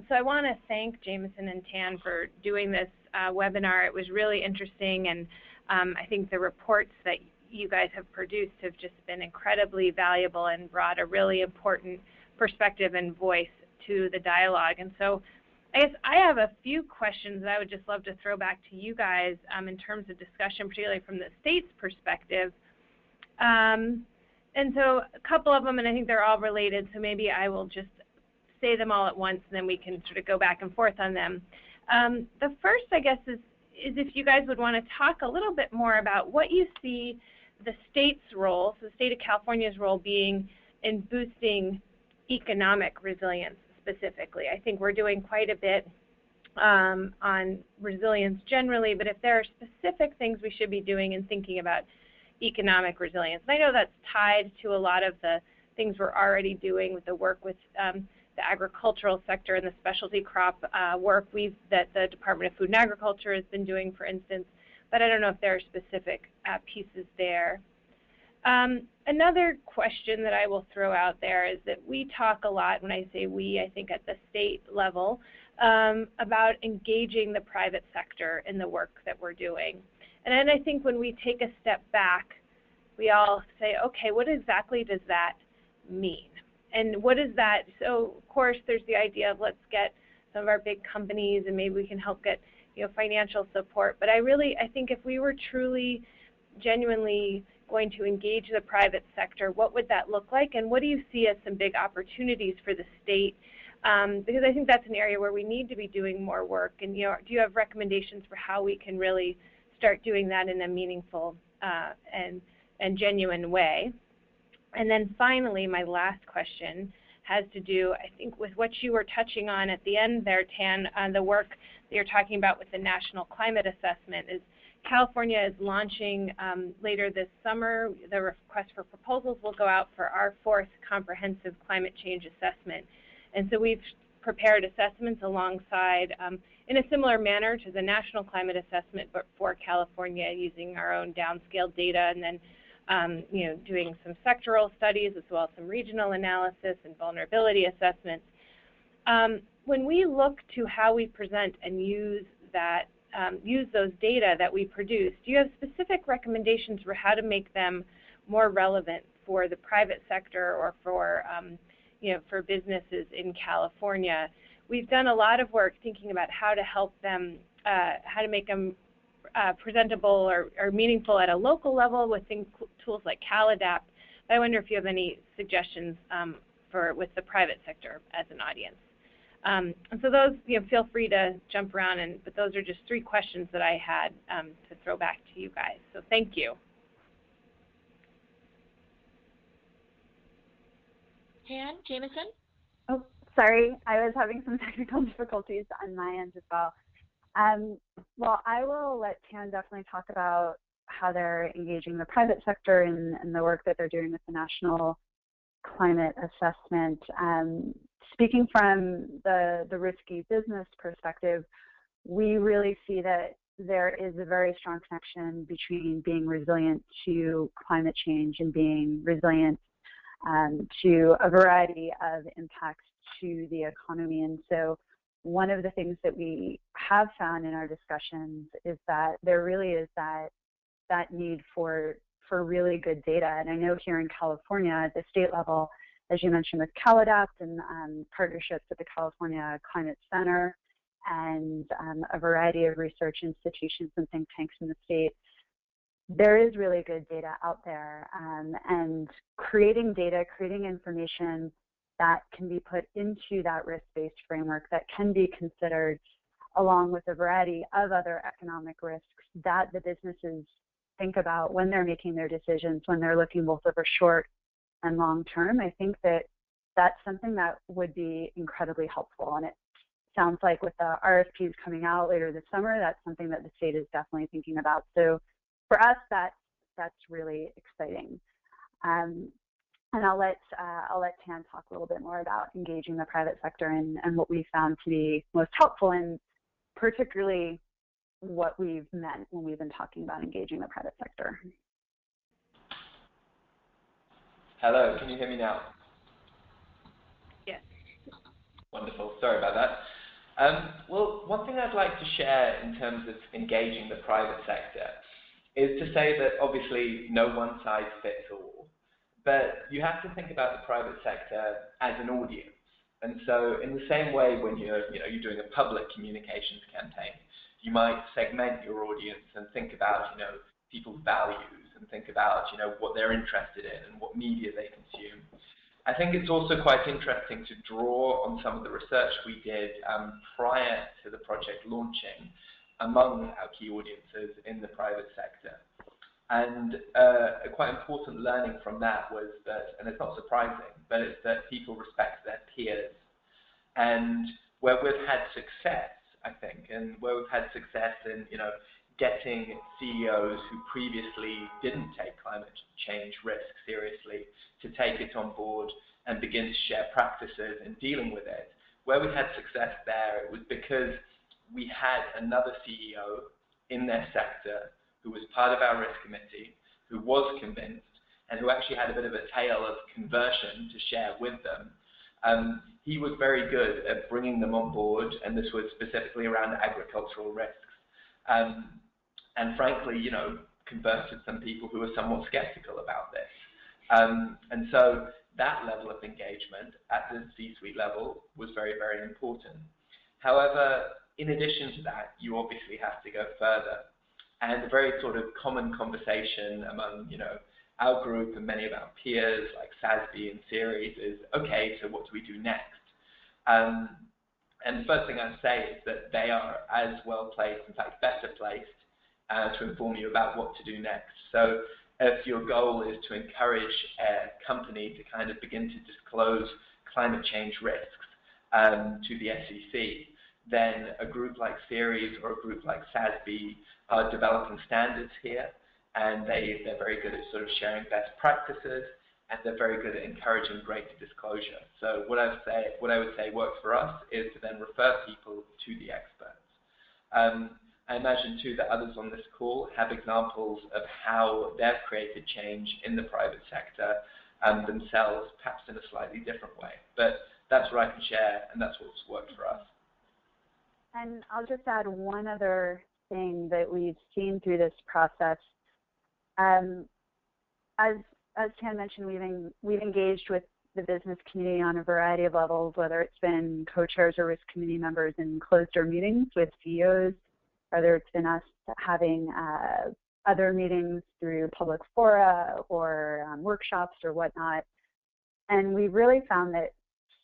So I want to thank Jameson and Tan for doing this webinar. It was really interesting, and I think the reports that you guys have produced have just been incredibly valuable and brought a really important perspective and voice to the dialogue. And so I guess I have a few questions that I would just love to throw back to you guys in terms of discussion, particularly from the state's perspective. And so a couple of them, and I think they're all related, so maybe I will just say them all at once, and then we can sort of go back and forth on them. The first, I guess, is if you guys would want to talk a little bit more about what you see the state's role, so the state of California's role being in boosting economic resilience specifically. I think we're doing quite a bit on resilience generally, but if there are specific things we should be doing in thinking about economic resilience. And I know that's tied to a lot of the things we're already doing with the work with the agricultural sector and the specialty crop work that the Department of Food and Agriculture has been doing, for instance, but I don't know if there are specific pieces there. Another question that I will throw out there is that we talk a lot, when I say we, I think at the state level, about engaging the private sector in the work that we're doing. And then I think when we take a step back, we all say, okay, what exactly does that mean? And what is that? So of course there's the idea of let's get some of our big companies and maybe we can help get financial support. But I think if we were truly, genuinely going to engage the private sector, what would that look like? And what do you see as some big opportunities for the state? Because I think that's an area where we need to be doing more work. And do you have recommendations for how we can really start doing that in a meaningful and genuine way? And then finally, my last question has to do, I think, with what you were touching on at the end there, Tan, the work that you're talking about with the National Climate Assessment. Is California is launching later this summer. The request for proposals will go out for our 4th comprehensive climate change assessment. And so we've prepared assessments alongside, in a similar manner to the National Climate Assessment, but for California, using our own downscale data, and then doing some sectoral studies as well as some regional analysis and vulnerability assessments. When we look to how we present and use those data that we produce, do you have specific recommendations for how to make them more relevant for the private sector or for businesses in California? We've done a lot of work thinking about how to help them, how to make them presentable or meaningful at a local level with tools like CalAdapt. But I wonder if you have any suggestions with the private sector as an audience. And so those, feel free to jump around, but those are just 3 questions that I had to throw back to you guys. So thank you. Tan, Jameson? Oh, sorry, I was having some technical difficulties on my end as well. Well, I will let Tan definitely talk about how they're engaging the private sector and the work that they're doing with the National Climate Assessment. Speaking from the risky business perspective, we really see that there is a very strong connection between being resilient to climate change and being resilient to a variety of impacts to the economy. And so one of the things that we have found in our discussions is that there really is that need for really good data. And I know here in California at the state level, as you mentioned, with CalAdapt and partnerships with the California Climate Center and a variety of research institutions and think tanks in the state, there is really good data out there. And creating data, creating information that can be put into that risk-based framework that can be considered along with a variety of other economic risks that the businesses think about when they're making their decisions, when they're looking both over short and long term. I think that that's something that would be incredibly helpful. And it sounds like with the RFPs coming out later this summer, that's something that the state is definitely thinking about. So for us, that's really exciting. And I'll let Tan talk a little bit more about engaging the private sector and what we found to be most helpful, and particularly what we've meant when we've been talking about engaging the private sector. Hello, can you hear me now? Yes. Wonderful, sorry about that. Well, one thing I'd like to share in terms of engaging the private sector is to say that obviously no one size fits all. But you have to think about the private sector as an audience. And so in the same way when you're doing a public communications campaign, you might segment your audience and think about, people's values and think about, what they're interested in and what media they consume. I think it's also quite interesting to draw on some of the research we did prior to the project launching among our key audiences in the private sector. And a quite important learning from that was that, and it's not surprising, but it's that people respect their peers. And where we've had success, I think, and where we've had success in, getting CEOs who previously didn't take climate change risk seriously to take it on board and begin to share practices in dealing with it, where we had success there, it was because we had another CEO in their sector who was part of our risk committee, who was convinced, and who actually had a bit of a tale of conversion to share with them. He was very good at bringing them on board, and this was specifically around agricultural risks. And frankly, converted some people who were somewhat skeptical about this. And so that level of engagement at the C-suite level was very, very important. However, in addition to that, you obviously have to go further. And a very sort of common conversation among, our group and many of our peers, like SASB and Ceres, is, okay, so what do we do next? And the first thing I'd say is that they are as well placed, in fact, better placed, to inform you about what to do next. So if your goal is to encourage a company to kind of begin to disclose climate change risks to the SEC, then a group like Ceres or a group like SASB are developing standards here, and they're very good at sort of sharing best practices, and they're very good at encouraging greater disclosure. So what I would say works for us is to then refer people to the experts. I imagine too that others on this call have examples of how they've created change in the private sector themselves, perhaps in a slightly different way. But that's what I can share, and that's what's worked for us. And I'll just add one other thing that we've seen through this process. As Tan mentioned, we've engaged with the business community on a variety of levels, whether it's been co-chairs or risk committee members in closed-door meetings with CEOs, whether it's been us having other meetings through public fora or workshops or whatnot. And we really found that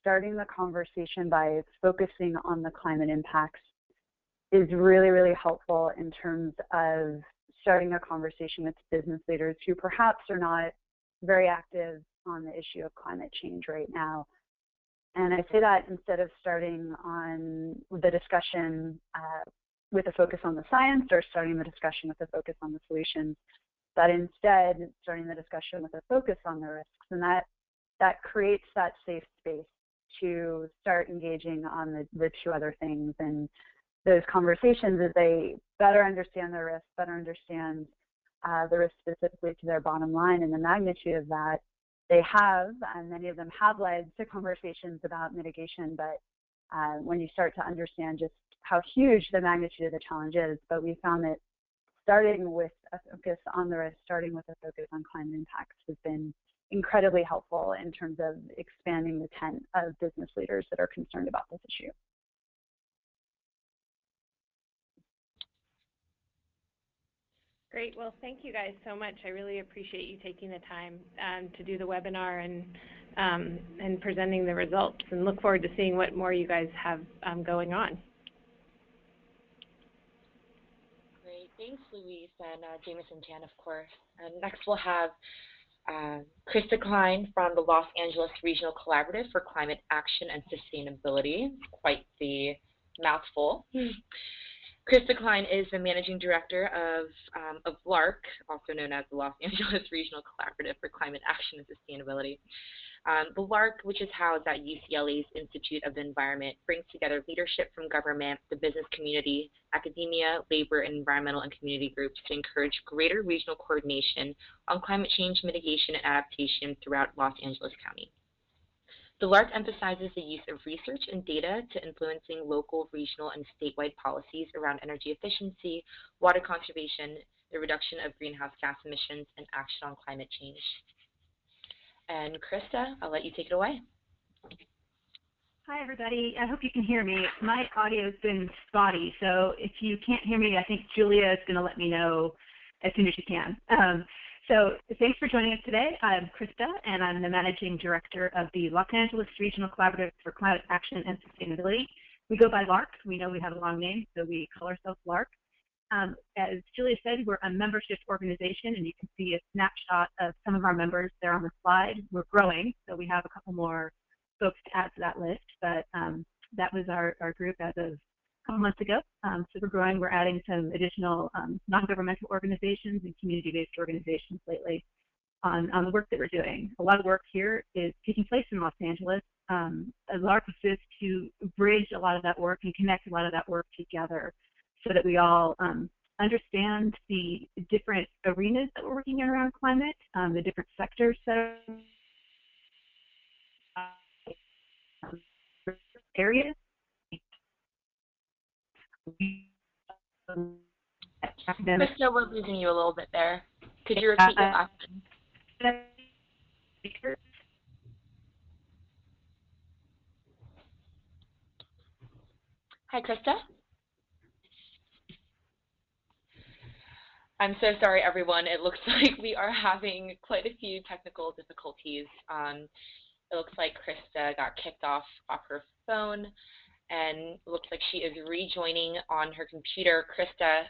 starting the conversation by focusing on the climate impacts is really, really helpful in terms of starting a conversation with business leaders who perhaps are not very active on the issue of climate change right now. And I say that instead of starting on the discussion with a focus on the science or starting the discussion with a focus on the solutions, but instead starting the discussion with a focus on the risks. And that creates that safe space to start engaging on the two other things. And those conversations, as they better understand the risk, better understand the risk specifically to their bottom line and the magnitude of that, they have, and many of them have led to conversations about mitigation, but when you start to understand just how huge the magnitude of the challenge is, but we found that starting with a focus on the risk, starting with a focus on climate impacts has been incredibly helpful in terms of expanding the tent of business leaders that are concerned about this issue. Great. Well, thank you guys so much. I really appreciate you taking the time to do the webinar and presenting the results, and look forward to seeing what more you guys have going on. Great. Thanks, Louise, and Jameson Tan, of course. And next we'll have Krista Klein from the Los Angeles Regional Collaborative for Climate Action and Sustainability. Quite the mouthful. Krista Klein is the Managing Director of LARC, also known as the Los Angeles Regional Collaborative for Climate Action and Sustainability. The LARC, which is housed at UCLA's Institute of the Environment, brings together leadership from government, the business community, academia, labor, and environmental and community groups to encourage greater regional coordination on climate change mitigation and adaptation throughout Los Angeles County. The LARC emphasizes the use of research and data to influencing local, regional, and statewide policies around energy efficiency, water conservation, the reduction of greenhouse gas emissions, and action on climate change. And Krista, I'll let you take it away. Hi, everybody. I hope you can hear me. My audio's been spotty, so if you can't hear me, I think Julia is going to let me know as soon as she can. So thanks for joining us today. I'm Krista, and I'm the Managing Director of the Los Angeles Regional Collaborative for Climate Action and Sustainability. We go by LARC. We know we have a long name, so we call ourselves LARC. As Julia said, we're a membership organization, and you can see a snapshot of some of our members there on the slide. We're growing, so we have a couple more folks to add to that list, but that was our group as of a couple months ago. So we're growing. We're adding some additional non-governmental organizations and community-based organizations lately on the work that we're doing. A lot of work here is taking place in Los Angeles. LARC exists to bridge a lot of that work and connect a lot of that work together so that we all understand the different arenas that we're working in around climate, the different sectors that are areas. Krista, we're losing you a little bit there. Could you repeat your last one? Hi, Krista. I'm so sorry, everyone. It looks like we are having quite a few technical difficulties. It looks like Krista got kicked off her phone, and it looks like she is rejoining on her computer. Krista?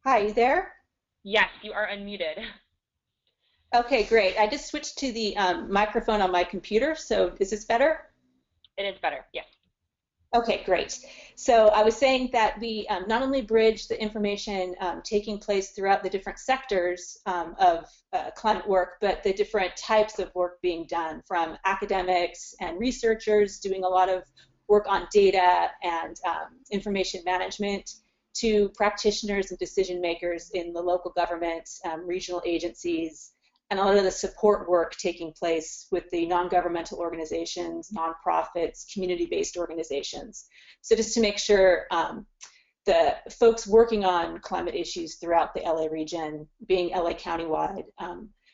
Hi, you there? Yes, you are unmuted. Okay, great. I just switched to the microphone on my computer, so is this better? It is better, yes. Okay, great. So I was saying that we not only bridge the information taking place throughout the different sectors of climate work, but the different types of work being done, from academics and researchers doing a lot of work on data and information management, to practitioners and decision makers in the local government, regional agencies, and a lot of the support work taking place with the non-governmental organizations, nonprofits, community-based organizations. So just to make sure the folks working on climate issues throughout the LA region, being LA countywide,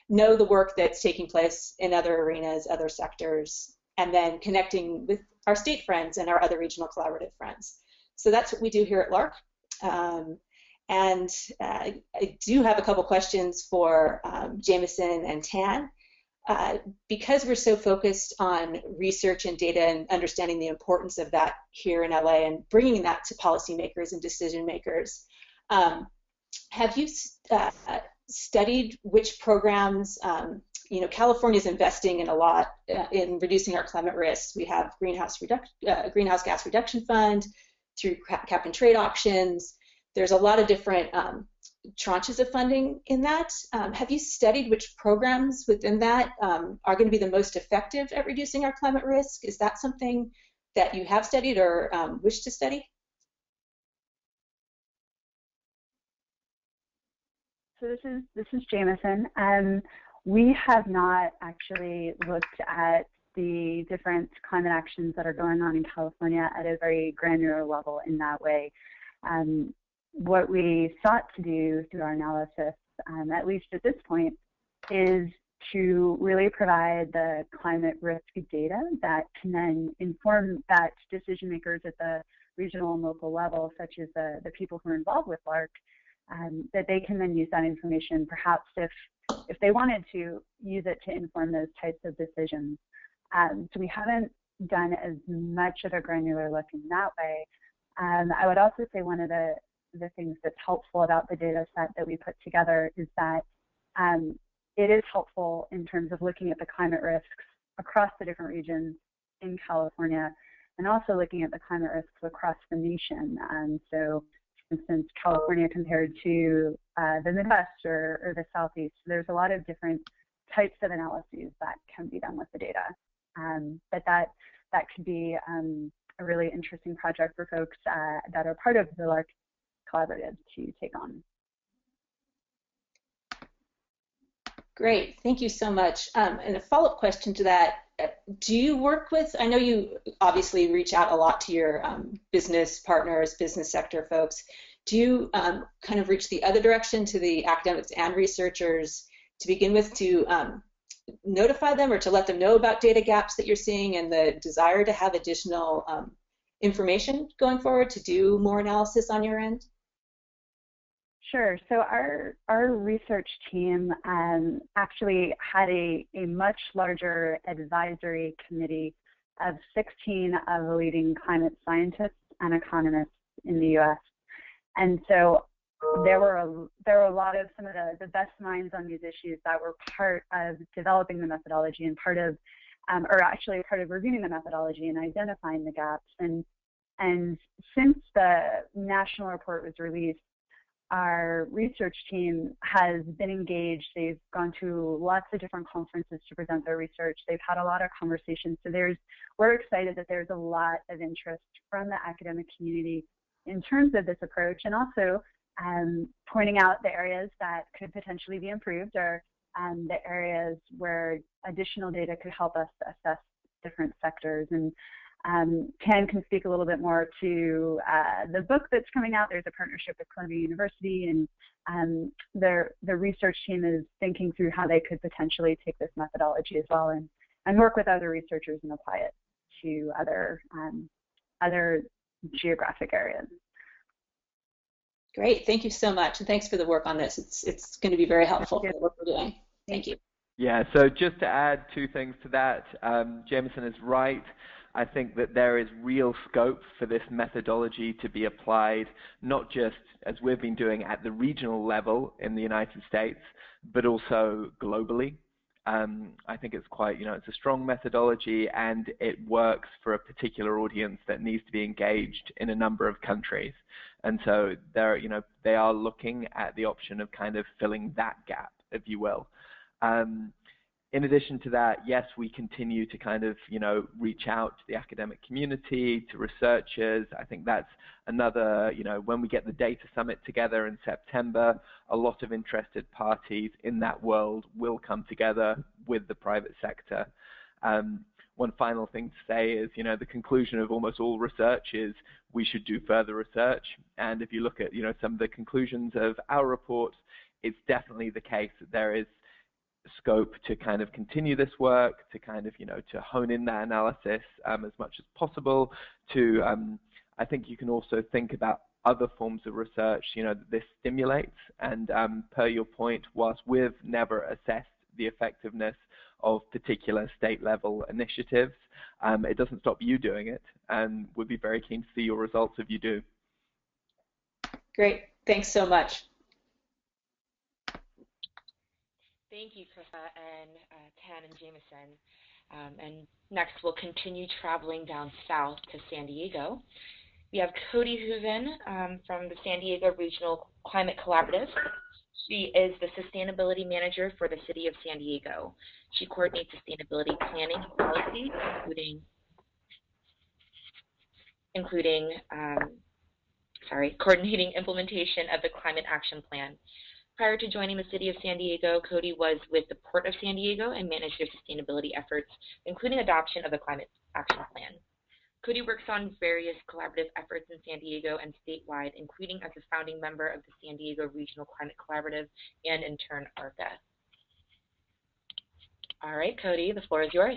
know the work that's taking place in other arenas, other sectors, and then connecting with our state friends and our other regional collaborative friends. So that's what we do here at LARC. I do have a couple questions for Jameson and Tan. Because we're so focused on research and data and understanding the importance of that here in LA and bringing that to policymakers and decision makers, have you studied which programs, California is investing in a lot in reducing our climate risks. We have greenhouse gas reduction fund through cap and trade auctions. There's a lot of different tranches of funding in that. Have you studied which programs within that are going to be the most effective at reducing our climate risk? Is that something that you have studied or wish to study? So this is Jameson. We have not actually looked at the different climate actions that are going on in California at a very granular level in that way. what we sought to do through our analysis, at least at this point, is to really provide the climate risk data that can then inform that decision makers at the regional and local level, such as the people who are involved with LARC, that they can then use that information, perhaps if they wanted to use it to inform those types of decisions. So we haven't done as much of a granular look in that way. I would also say one of the things that's helpful about the data set that we put together is that it is helpful in terms of looking at the climate risks across the different regions in California, and also looking at the climate risks across the nation. So, for instance, California compared to the Midwest or the Southeast, there's a lot of different types of analyses that can be done with the data. But that could be a really interesting project for folks that are part of the LARC collaborative to take on. Great, thank you so much. And a follow-up question to that, do you work with, I know you obviously reach out a lot to your business partners, business sector folks. Do you kind of reach the other direction to the academics and researchers to begin with to notify them or to let them know about data gaps that you're seeing and the desire to have additional information going forward to do more analysis on your end? Sure. So our research team actually had a much larger advisory committee of 16 of the leading climate scientists and economists in the U.S. And so there were a lot of some of the best minds on these issues that were part of developing the methodology and part of reviewing the methodology and identifying the gaps. And since the national report was released, our research team has been engaged. They've gone to lots of different conferences to present their research. They've had a lot of conversations. So we're excited that there's a lot of interest from the academic community in terms of this approach, and also pointing out the areas that could potentially be improved, or the areas where additional data could help us assess different sectors. And Tan can speak a little bit more to the book that's coming out. There's a partnership with Columbia University, and the research team is thinking through how they could potentially take this methodology as well and work with other researchers and apply it to other geographic areas. Great, thank you so much, and thanks for the work on this. It's going to be very helpful for the work we're doing. Thank you. Yeah, so just to add two things to that, Jameson is right. I think that there is real scope for this methodology to be applied, not just as we've been doing at the regional level in the United States, but also globally. I think it's quite, it's a strong methodology, and it works for a particular audience that needs to be engaged in a number of countries. And so they are looking at the option of kind of filling that gap, if you will. In addition to that, yes, we continue to kind of, reach out to the academic community, to researchers. I think that's another, when we get the data summit together in September, a lot of interested parties in that world will come together with the private sector. One final thing to say is, the conclusion of almost all research is we should do further research. And if you look at, some of the conclusions of our report, it's definitely the case that there is scope to kind of continue this work, to kind of, to hone in that analysis as much as possible. I think you can also think about other forms of research, that this stimulates. And per your point, whilst we've never assessed the effectiveness of particular state-level initiatives, it doesn't stop you doing it, and we'd be very keen to see your results if you do. Great, thanks so much. Thank you, Krista and Tan and Jameson. And next, we'll continue traveling down south to San Diego. We have Cody Hooven from the San Diego Regional Climate Collaborative. She is the Sustainability Manager for the City of San Diego. She coordinates sustainability planning and policy, coordinating implementation of the Climate Action Plan. Prior to joining the City of San Diego, Cody was with the Port of San Diego and managed their sustainability efforts, including adoption of the Climate Action Plan. Cody works on various collaborative efforts in San Diego and statewide, including as a founding member of the San Diego Regional Climate Collaborative and in turn ARCCA. All right, Cody, the floor is yours.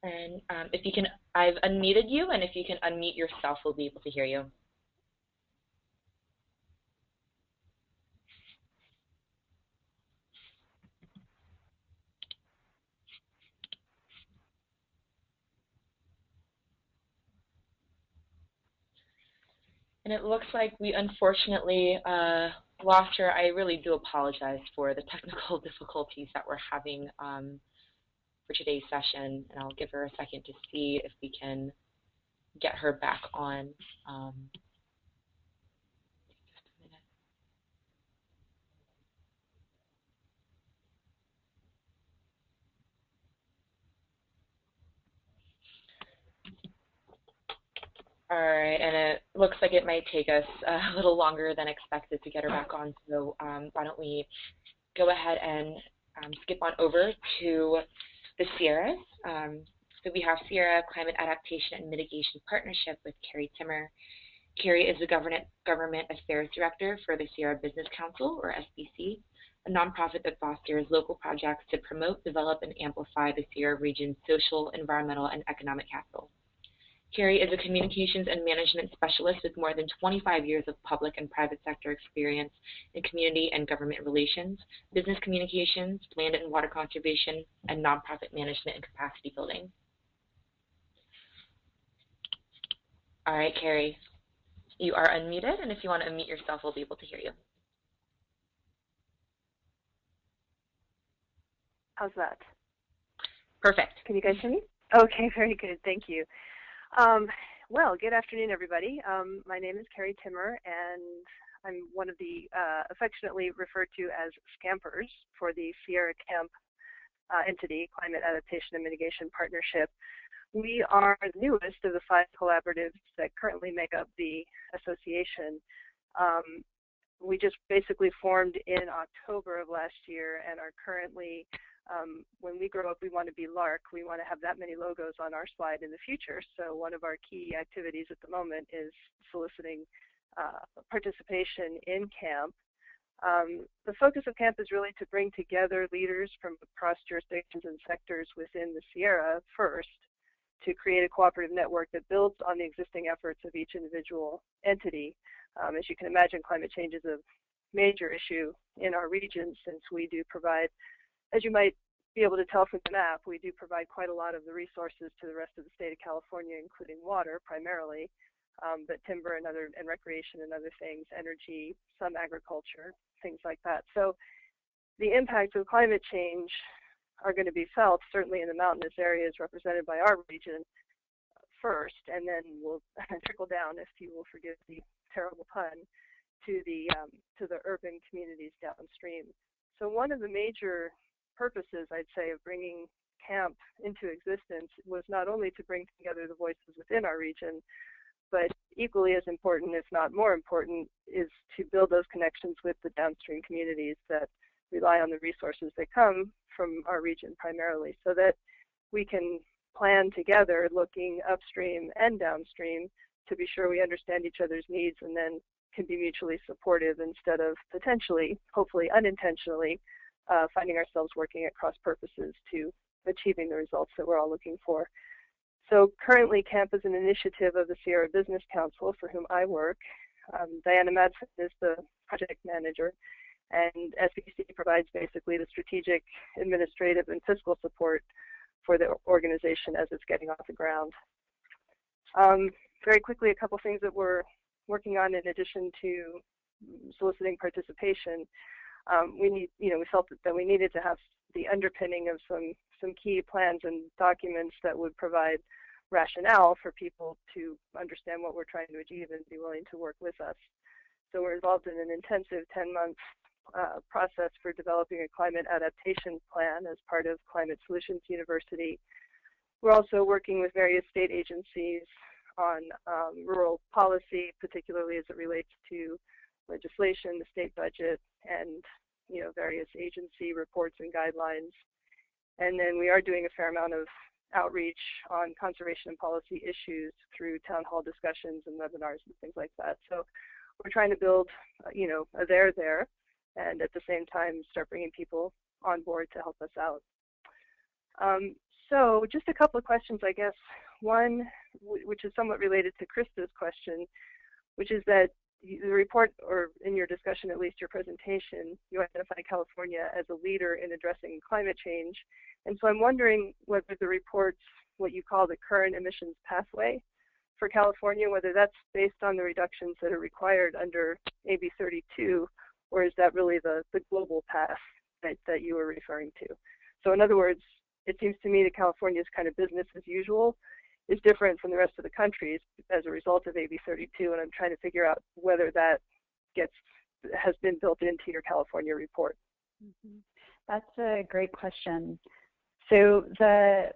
And if you can, I've unmuted you, and if you can unmute yourself, we'll be able to hear you. And it looks like we unfortunately lost her. I really do apologize for the technical difficulties that we're having for today's session, and I'll give her a second to see if we can get her back on. Just a minute. All right, and it looks like it might take us a little longer than expected to get her back on, so why don't we go ahead and skip on over to the Sierras. So we have Sierra Climate Adaptation and Mitigation Partnership with Carrie Timmer. Carrie is the Government Affairs Director for the Sierra Business Council, or SBC, a nonprofit that fosters local projects to promote, develop, and amplify the Sierra region's social, environmental, and economic capital. Carrie is a communications and management specialist with more than 25 years of public and private sector experience in community and government relations, business communications, land and water conservation, and nonprofit management and capacity building. All right, Carrie, you are unmuted, and if you want to unmute yourself, we'll be able to hear you. How's that? Perfect. Can you guys hear me? Okay, very good. Thank you. Well, good afternoon, everybody. My name is Carrie Timmer, and I'm one of the affectionately referred to as scampers for the Sierra Camp entity, Climate Adaptation and Mitigation Partnership. We are the newest of the 5 collaboratives that currently make up the association. We just basically formed in October of last year and are currently when we grow up, we want to be LARC. We want to have that many logos on our slide in the future. So one of our key activities at the moment is soliciting participation in CAMP. The focus of CAMP is really to bring together leaders from across jurisdictions and sectors within the Sierra first to create a cooperative network that builds on the existing efforts of each individual entity. As you can imagine, climate change is a major issue in our region since we do provide, as you might be able to tell from the map, we do provide quite a lot of the resources to the rest of the state of California, including water primarily, but timber and recreation and other things, energy, some agriculture, things like that. So the impacts of climate change are going to be felt certainly in the mountainous areas represented by our region first, and then we'll trickle down, if you will forgive the terrible pun, to the urban communities downstream. So one of the major purposes, I'd say, of bringing CAMP into existence was not only to bring together the voices within our region, but equally as important, if not more important, is to build those connections with the downstream communities that rely on the resources that come from our region primarily, so that we can plan together looking upstream and downstream to be sure we understand each other's needs and then can be mutually supportive instead of potentially, hopefully unintentionally, finding ourselves working at cross purposes to achieving the results that we're all looking for. So currently CAMP is an initiative of the Sierra Business Council, for whom I work. Diana Madsen is the project manager, and SBC provides basically the strategic, administrative, and fiscal support for the organization as it's getting off the ground. Very quickly, a couple things that we're working on in addition to soliciting participation. We felt that we needed to have the underpinning of some key plans and documents that would provide rationale for people to understand what we're trying to achieve and be willing to work with us. So we're involved in an intensive 10-month process for developing a climate adaptation plan as part of Climate Solutions University. We're also working with various state agencies on rural policy, particularly as it relates to legislation, the state budget, and various agency reports and guidelines. And then we are doing a fair amount of outreach on conservation and policy issues through town hall discussions and webinars and things like that. So we're trying to build, a there, and at the same time start bringing people on board to help us out. So just a couple of questions, I guess. One, which is somewhat related to Krista's question, which is that the report, or in your discussion, at least your presentation, you identify California as a leader in addressing climate change. And so I'm wondering whether the report's what you call the current emissions pathway for California, whether that's based on the reductions that are required under AB 32, or is that really the global path that you were referring to? So in other words, it seems to me that California's kind of business as usual is different from the rest of the countries as a result of AB 32, and I'm trying to figure out whether that has been built into your California report. Mm-hmm. That's a great question. So the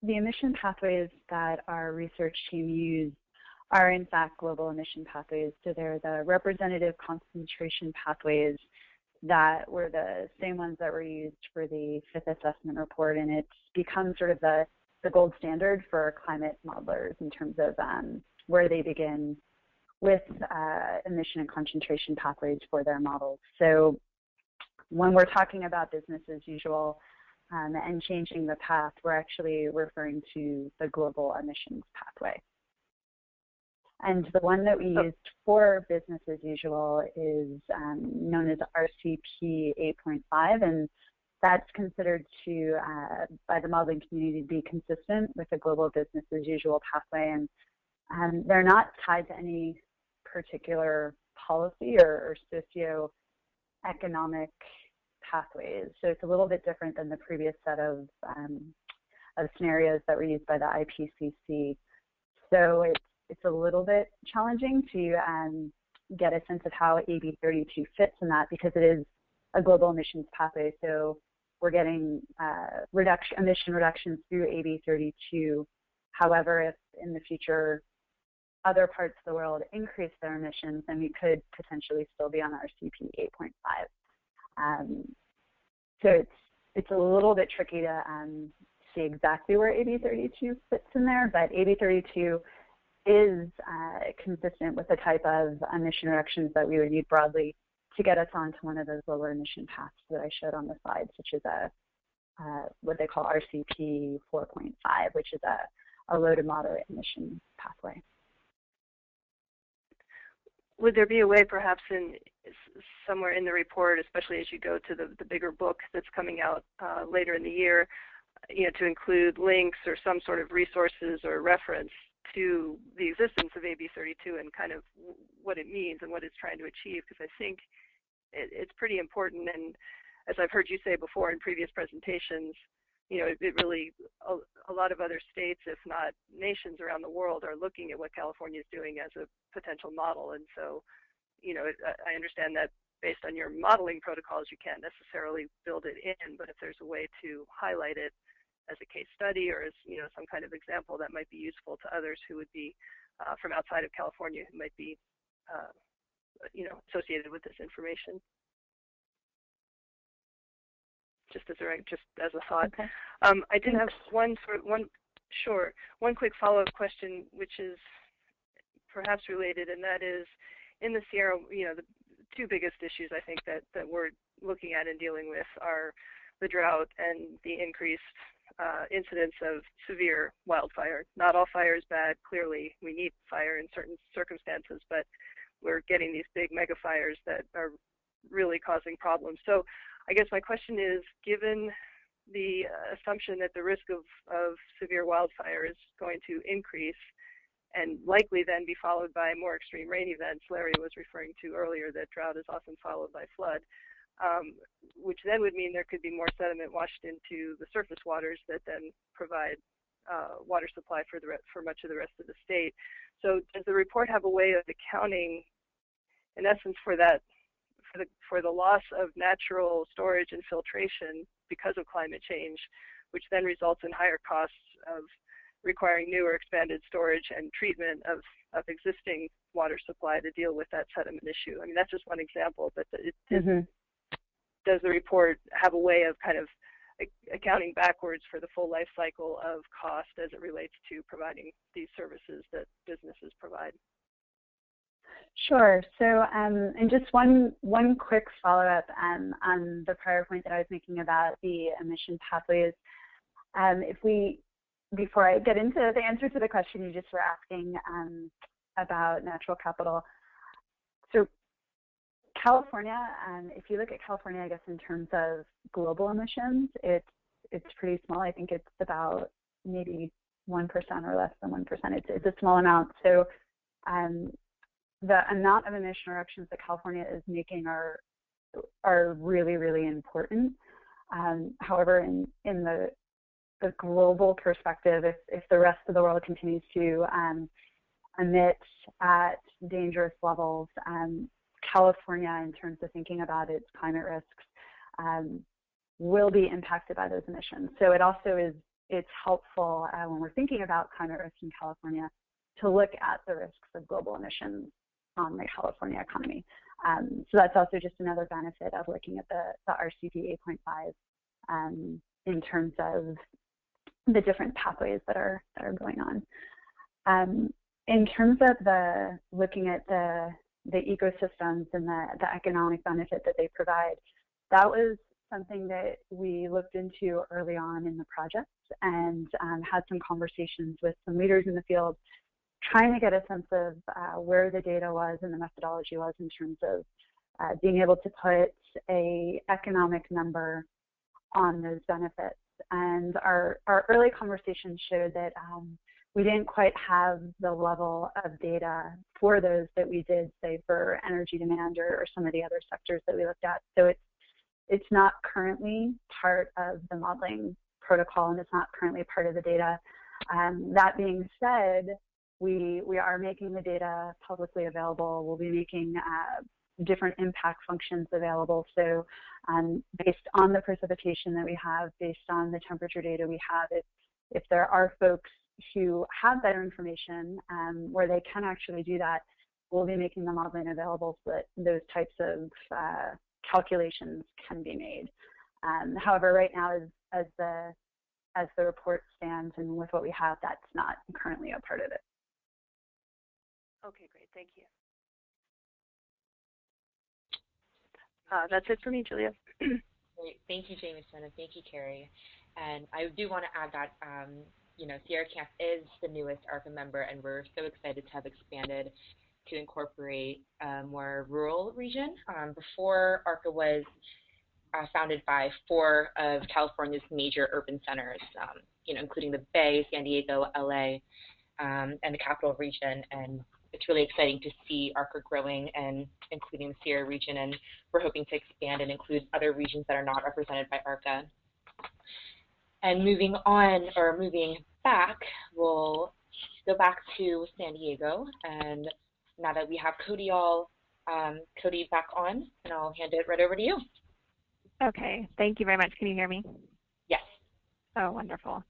emission pathways that our research team used are in fact global emission pathways. So they're the representative concentration pathways that were the same ones that were used for the fifth assessment report, and it's become sort of the gold standard for climate modelers in terms of where they begin with emission and concentration pathways for their models. So when we're talking about business as usual and changing the path, we're actually referring to the global emissions pathway. And the one that we used for business as usual is known as ARCCA 8.5, and that's considered to, by the modeling community, to be consistent with the global business as usual pathway. And they're not tied to any particular policy or socioeconomic pathways. So it's a little bit different than the previous set of scenarios that were used by the IPCC. So it's a little bit challenging to get a sense of how AB 32 fits in that, because it is a global emissions pathway. So we're getting emission reductions through AB 32. However, if in the future other parts of the world increase their emissions, then we could potentially still be on RCP 8.5. So it's a little bit tricky to see exactly where AB 32 fits in there, but AB 32 is consistent with the type of emission reductions that we would need broadly to get us onto one of those lower emission paths that I showed on the slide, such as what they call RCP 4.5, which is a low to moderate emission pathway. Would there be a way, perhaps somewhere in the report, especially as you go to the bigger book that's coming out later in the year, to include links or some sort of resources or reference to the existence of AB 32 and kind of what it means and what it's trying to achieve? Because I think it's pretty important, and as I've heard you say before in previous presentations, it really, a lot of other states, if not nations around the world, are looking at what California is doing as a potential model. And so, I understand that based on your modeling protocols, you can't necessarily build it in, but if there's a way to highlight it as a case study or as, some kind of example that might be useful to others who would be from outside of California, who might be, associated with this information. Just as a thought. Okay. I did have one quick follow-up question, which is perhaps related, and that is, in the Sierra, the two biggest issues I think that we're looking at and dealing with are the drought and the increased incidence of severe wildfire. Not all fire is bad. Clearly, we need fire in certain circumstances, but we're getting these big mega fires that are really causing problems. So I guess my question is, given the assumption that the risk of severe wildfire is going to increase and likely then be followed by more extreme rain events, Larry was referring to earlier that drought is often followed by flood, which then would mean there could be more sediment washed into the surface waters that then provide water supply for much of the rest of the state. So does the report have a way of accounting, in essence, for that, for the loss of natural storage and filtration because of climate change, which then results in higher costs of requiring new or expanded storage and treatment of existing water supply to deal with that sediment issue. I mean, that's just one example, but does the report have a way of kind of accounting backwards for the full life cycle of cost as it relates to providing these services that businesses provide? Sure. So, and just one quick follow-up on the prior point that I was making about the emission pathways. Before I get into the answer to the question you just were asking about natural capital, so California, if you look at California, I guess in terms of global emissions, it's pretty small. I think it's about maybe 1% or less than 1%. It's a small amount. So the amount of emission reductions that California is making are really, really important. However, in the global perspective, if the rest of the world continues to emit at dangerous levels, California, in terms of thinking about its climate risks, will be impacted by those emissions. So it's helpful when we're thinking about climate risk in California to look at the risks of global emissions on the California economy. So that's also just another benefit of looking at the RCP 8.5 in terms of the different pathways that are going on. In terms of looking at the ecosystems and the economic benefit that they provide, that was something that we looked into early on in the project and had some conversations with some leaders in the field, trying to get a sense of where the data was and the methodology was in terms of being able to put an economic number on those benefits. And our early conversations showed that we didn't quite have the level of data for those that we did, say, for energy demand or some of the other sectors that we looked at. So it's not currently part of the modeling protocol, and it's not currently part of the data. That being said, we are making the data publicly available. We'll be making different impact functions available. So based on the precipitation that we have, based on the temperature data we have, if there are folks who have better information where they can actually do that, we'll be making the modeling available so that those types of calculations can be made. However, right now, as the report stands and with what we have, that's not currently a part of it. Okay, great. Thank you. That's it for me, Julia. Great. Thank you, Jameson, and thank you, Carrie. And I do want to add that, Sierra Camp is the newest ARCCA member, and we're so excited to have expanded to incorporate a more rural region. Before, ARCCA was founded by 4 of California's major urban centers, including the Bay, San Diego, LA, and the Capital Region. And it's really exciting to see ARCCA growing and including the Sierra region, and we're hoping to expand and include other regions that are not represented by ARCCA. And moving back, we'll go back to San Diego. And now that we have Cody back on, and I'll hand it right over to you. Okay, thank you very much. Can you hear me? Yes. Oh, wonderful.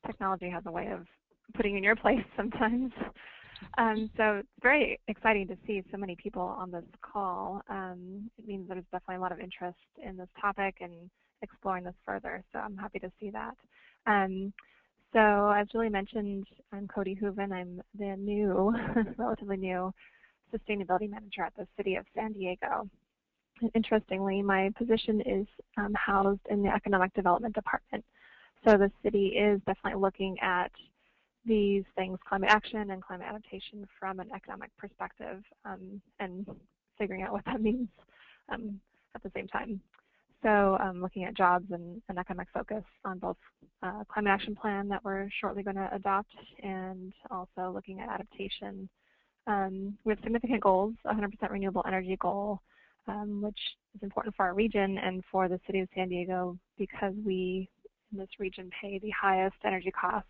Technology has a way of putting you in your place sometimes. So it's very exciting to see so many people on this call. It means there's definitely a lot of interest in this topic and exploring this further, so I'm happy to see that. So as Julie mentioned, I'm Cody Hooven. I'm the new, relatively new, sustainability manager at the City of San Diego. Interestingly, my position is housed in the Economic Development Department. So the city is definitely looking at these things, climate action and climate adaptation, from an economic perspective, and figuring out what that means at the same time. So looking at jobs and economic focus on both climate action plan that we're shortly going to adopt, and also looking at adaptation. We have significant goals, 100% renewable energy goal, which is important for our region and for the City of San Diego, because we in this region pay the highest energy costs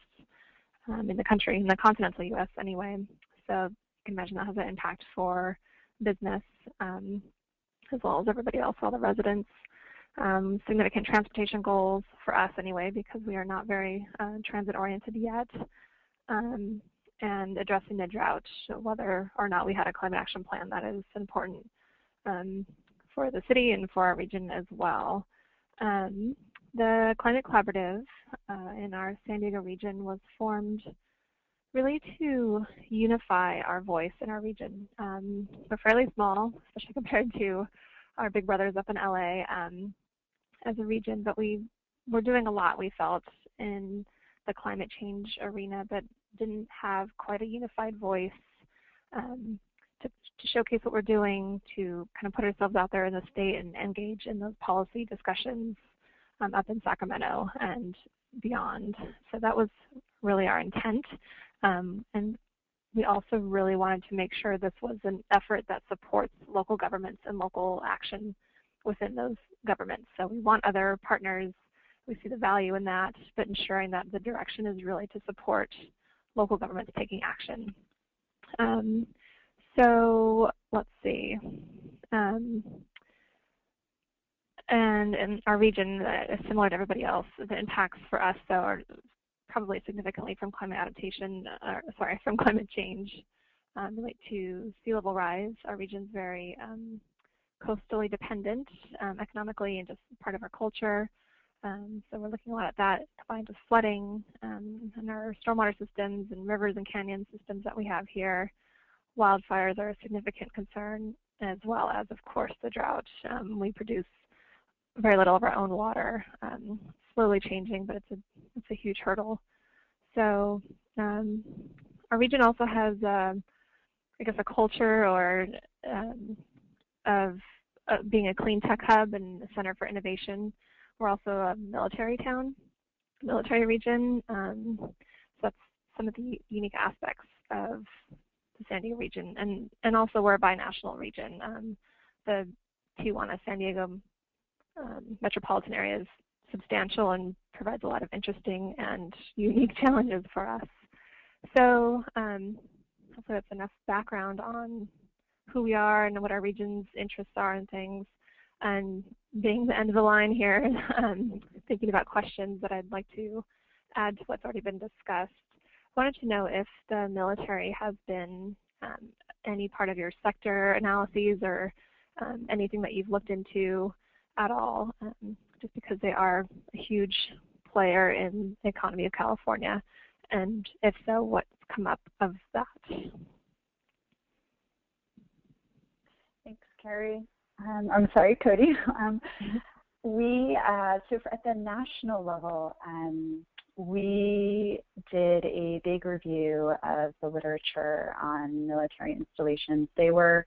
in the country, in the continental U.S. anyway. So you can imagine that has an impact for business as well as everybody else, all the residents. Significant transportation goals for us anyway, because we are not very transit oriented yet. and addressing the drought, whether or not we had a climate action plan that is important for the city and for our region as well. The Climate Collaborative in our San Diego region was formed really to unify our voice in our region. We're fairly small, especially compared to our big brothers up in LA as a region, but we're doing a lot, we felt, in the climate change arena, but didn't have quite a unified voice to showcase what we're doing, to kind of put ourselves out there in the state and engage in those policy discussions up in Sacramento and beyond. So that was really our intent. And we also really wanted to make sure this was an effort that supports local governments and local action within those governments. So we want other partners. We see the value in that, but ensuring that the direction is really to support local governments taking action. So let's see. And in our region, similar to everybody else, the impacts for us, though, are probably significantly from climate adaptation, from climate change, relate to sea level rise. Our region's very coastally dependent economically and just part of our culture. So we're looking a lot at that combined with flooding and our stormwater systems and rivers and canyon systems that we have here. Wildfires are a significant concern, as well as, of course, the drought. We produce very little of our own water, slowly changing, but it's a huge hurdle. So our region also has, I guess, a culture of being a clean tech hub and a center for innovation. We're also a military town, military region. So that's some of the unique aspects of the San Diego region. And also we're a binational region. The Tijuana, San Diego metropolitan area is substantial and provides a lot of interesting and unique challenges for us. So hopefully that's enough background on who we are and what our region's interests are and things. And being the end of the line here, thinking about questions that I'd like to add to what's already been discussed. I wanted to know if the military has been any part of your sector analyses or anything that you've looked into at all, just because they are a huge player in the economy of California, and if so, what's come up of that? Thanks, Carrie. I'm sorry, Cody. So at the national level, we did a big review of the literature on military installations. They were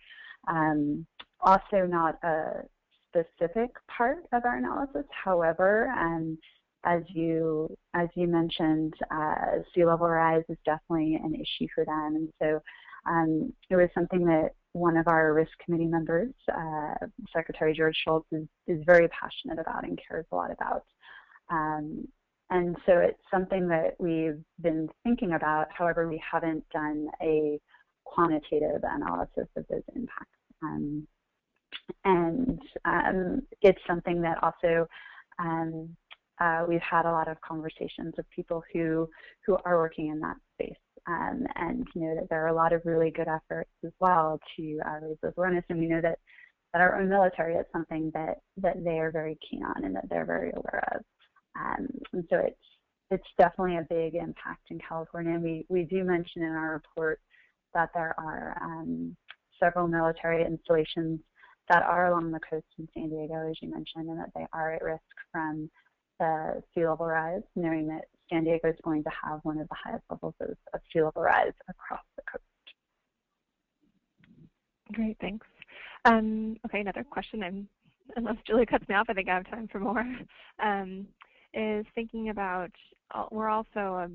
also not a specific part of our analysis. However, as you mentioned, sea level rise is definitely an issue for them, and so it was something that one of our risk committee members, Secretary George Schultz, is very passionate about and cares a lot about. And so it's something that we've been thinking about. However, we haven't done a quantitative analysis of those impacts. It's something that also we've had a lot of conversations with people who are working in that space, and know that there are a lot of really good efforts as well to raise those awareness. And we know that our own military is something that they are very keen on and that they're very aware of. And so it's definitely a big impact in California. And we do mention in our report that there are several military installations that are along the coast in San Diego, as you mentioned, and that they are at risk from the sea level rise, knowing that San Diego is going to have one of the highest levels of sea level rise across the coast. Great, thanks. Okay, another question, unless Julie cuts me off, I think I have time for more, is thinking about, we're also,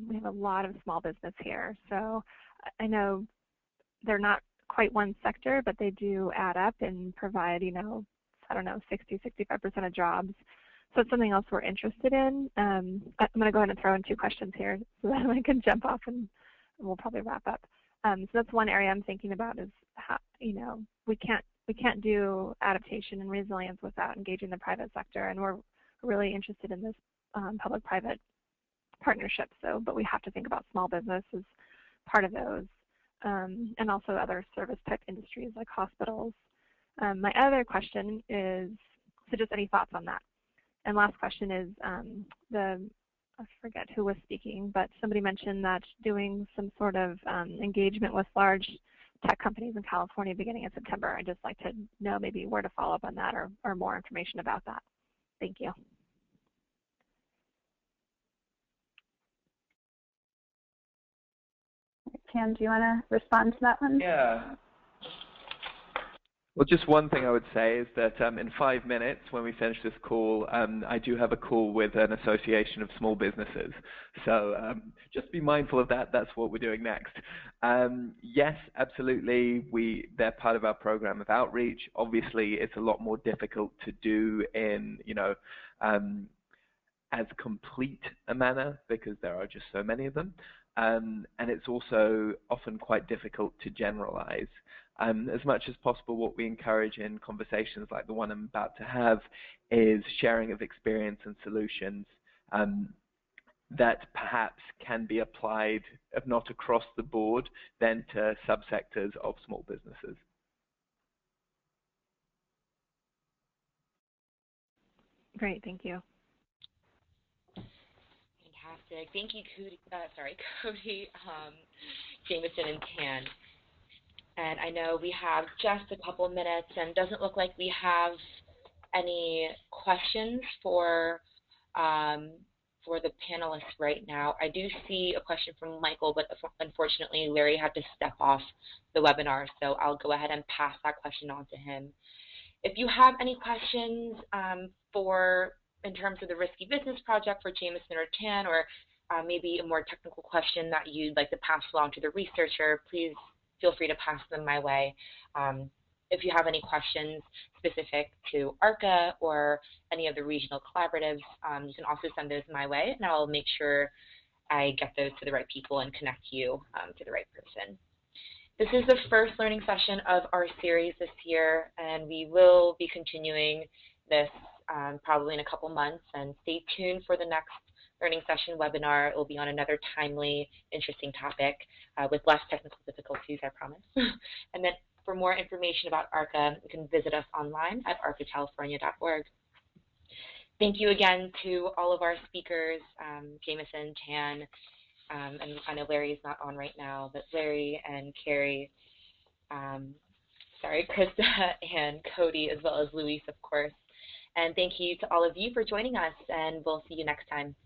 we have a lot of small business here. So I know they're not quite one sector, but they do add up and provide, I don't know, 60, 65% of jobs. So it's something else we're interested in. I'm going to go ahead and throw in two questions here so that I can jump off and we'll probably wrap up. So that's one area I'm thinking about is how, we can't do adaptation and resilience without engaging the private sector, and we're really interested in this public-private partnerships, though, but we have to think about small business as part of those, and also other service-type industries like hospitals. My other question is, so just any thoughts on that? And last question is, I forget who was speaking, but somebody mentioned that doing some sort of engagement with large tech companies in California beginning in September. I'd just like to know maybe where to follow up on that or more information about that. Thank you. Tam, do you want to respond to that one? Yeah. Well, just one thing I would say is that in 5 minutes, when we finish this call, I do have a call with an association of small businesses. So just be mindful of that. That's what we're doing next. Yes, absolutely. They're part of our program of outreach. Obviously, it's a lot more difficult to do in, as complete a manner because there are just so many of them. And it's also often quite difficult to generalize. As much as possible, what we encourage in conversations like the one I'm about to have is sharing of experience and solutions that perhaps can be applied, if not across the board, then to subsectors of small businesses. Great, thank you. Fantastic. Thank you, Cody, Jameson, and Tan. And I know we have just a couple minutes, and it doesn't look like we have any questions for the panelists right now. I do see a question from Michael, but unfortunately Larry had to step off the webinar, so I'll go ahead and pass that question on to him. If you have any questions in terms of the Risky Business Project for Jameson or Tan, or maybe a more technical question that you'd like to pass along to the researcher, please feel free to pass them my way. If you have any questions specific to ARCCA or any of the regional collaboratives, you can also send those my way, and I'll make sure I get those to the right people and connect you to the right person. This is the first learning session of our series this year, and we will be continuing this probably in a couple months, and stay tuned for the next learning session webinar. It will be on another timely, interesting topic with less technical difficulties, I promise. And then for more information about ARCCA, you can visit us online at arccacalifornia.org. Thank you again to all of our speakers, Jameson, Tan, and I know Larry is not on right now, but Larry and Carrie, Krista and Cody, as well as Luis, of course. And thank you to all of you for joining us, and we'll see you next time.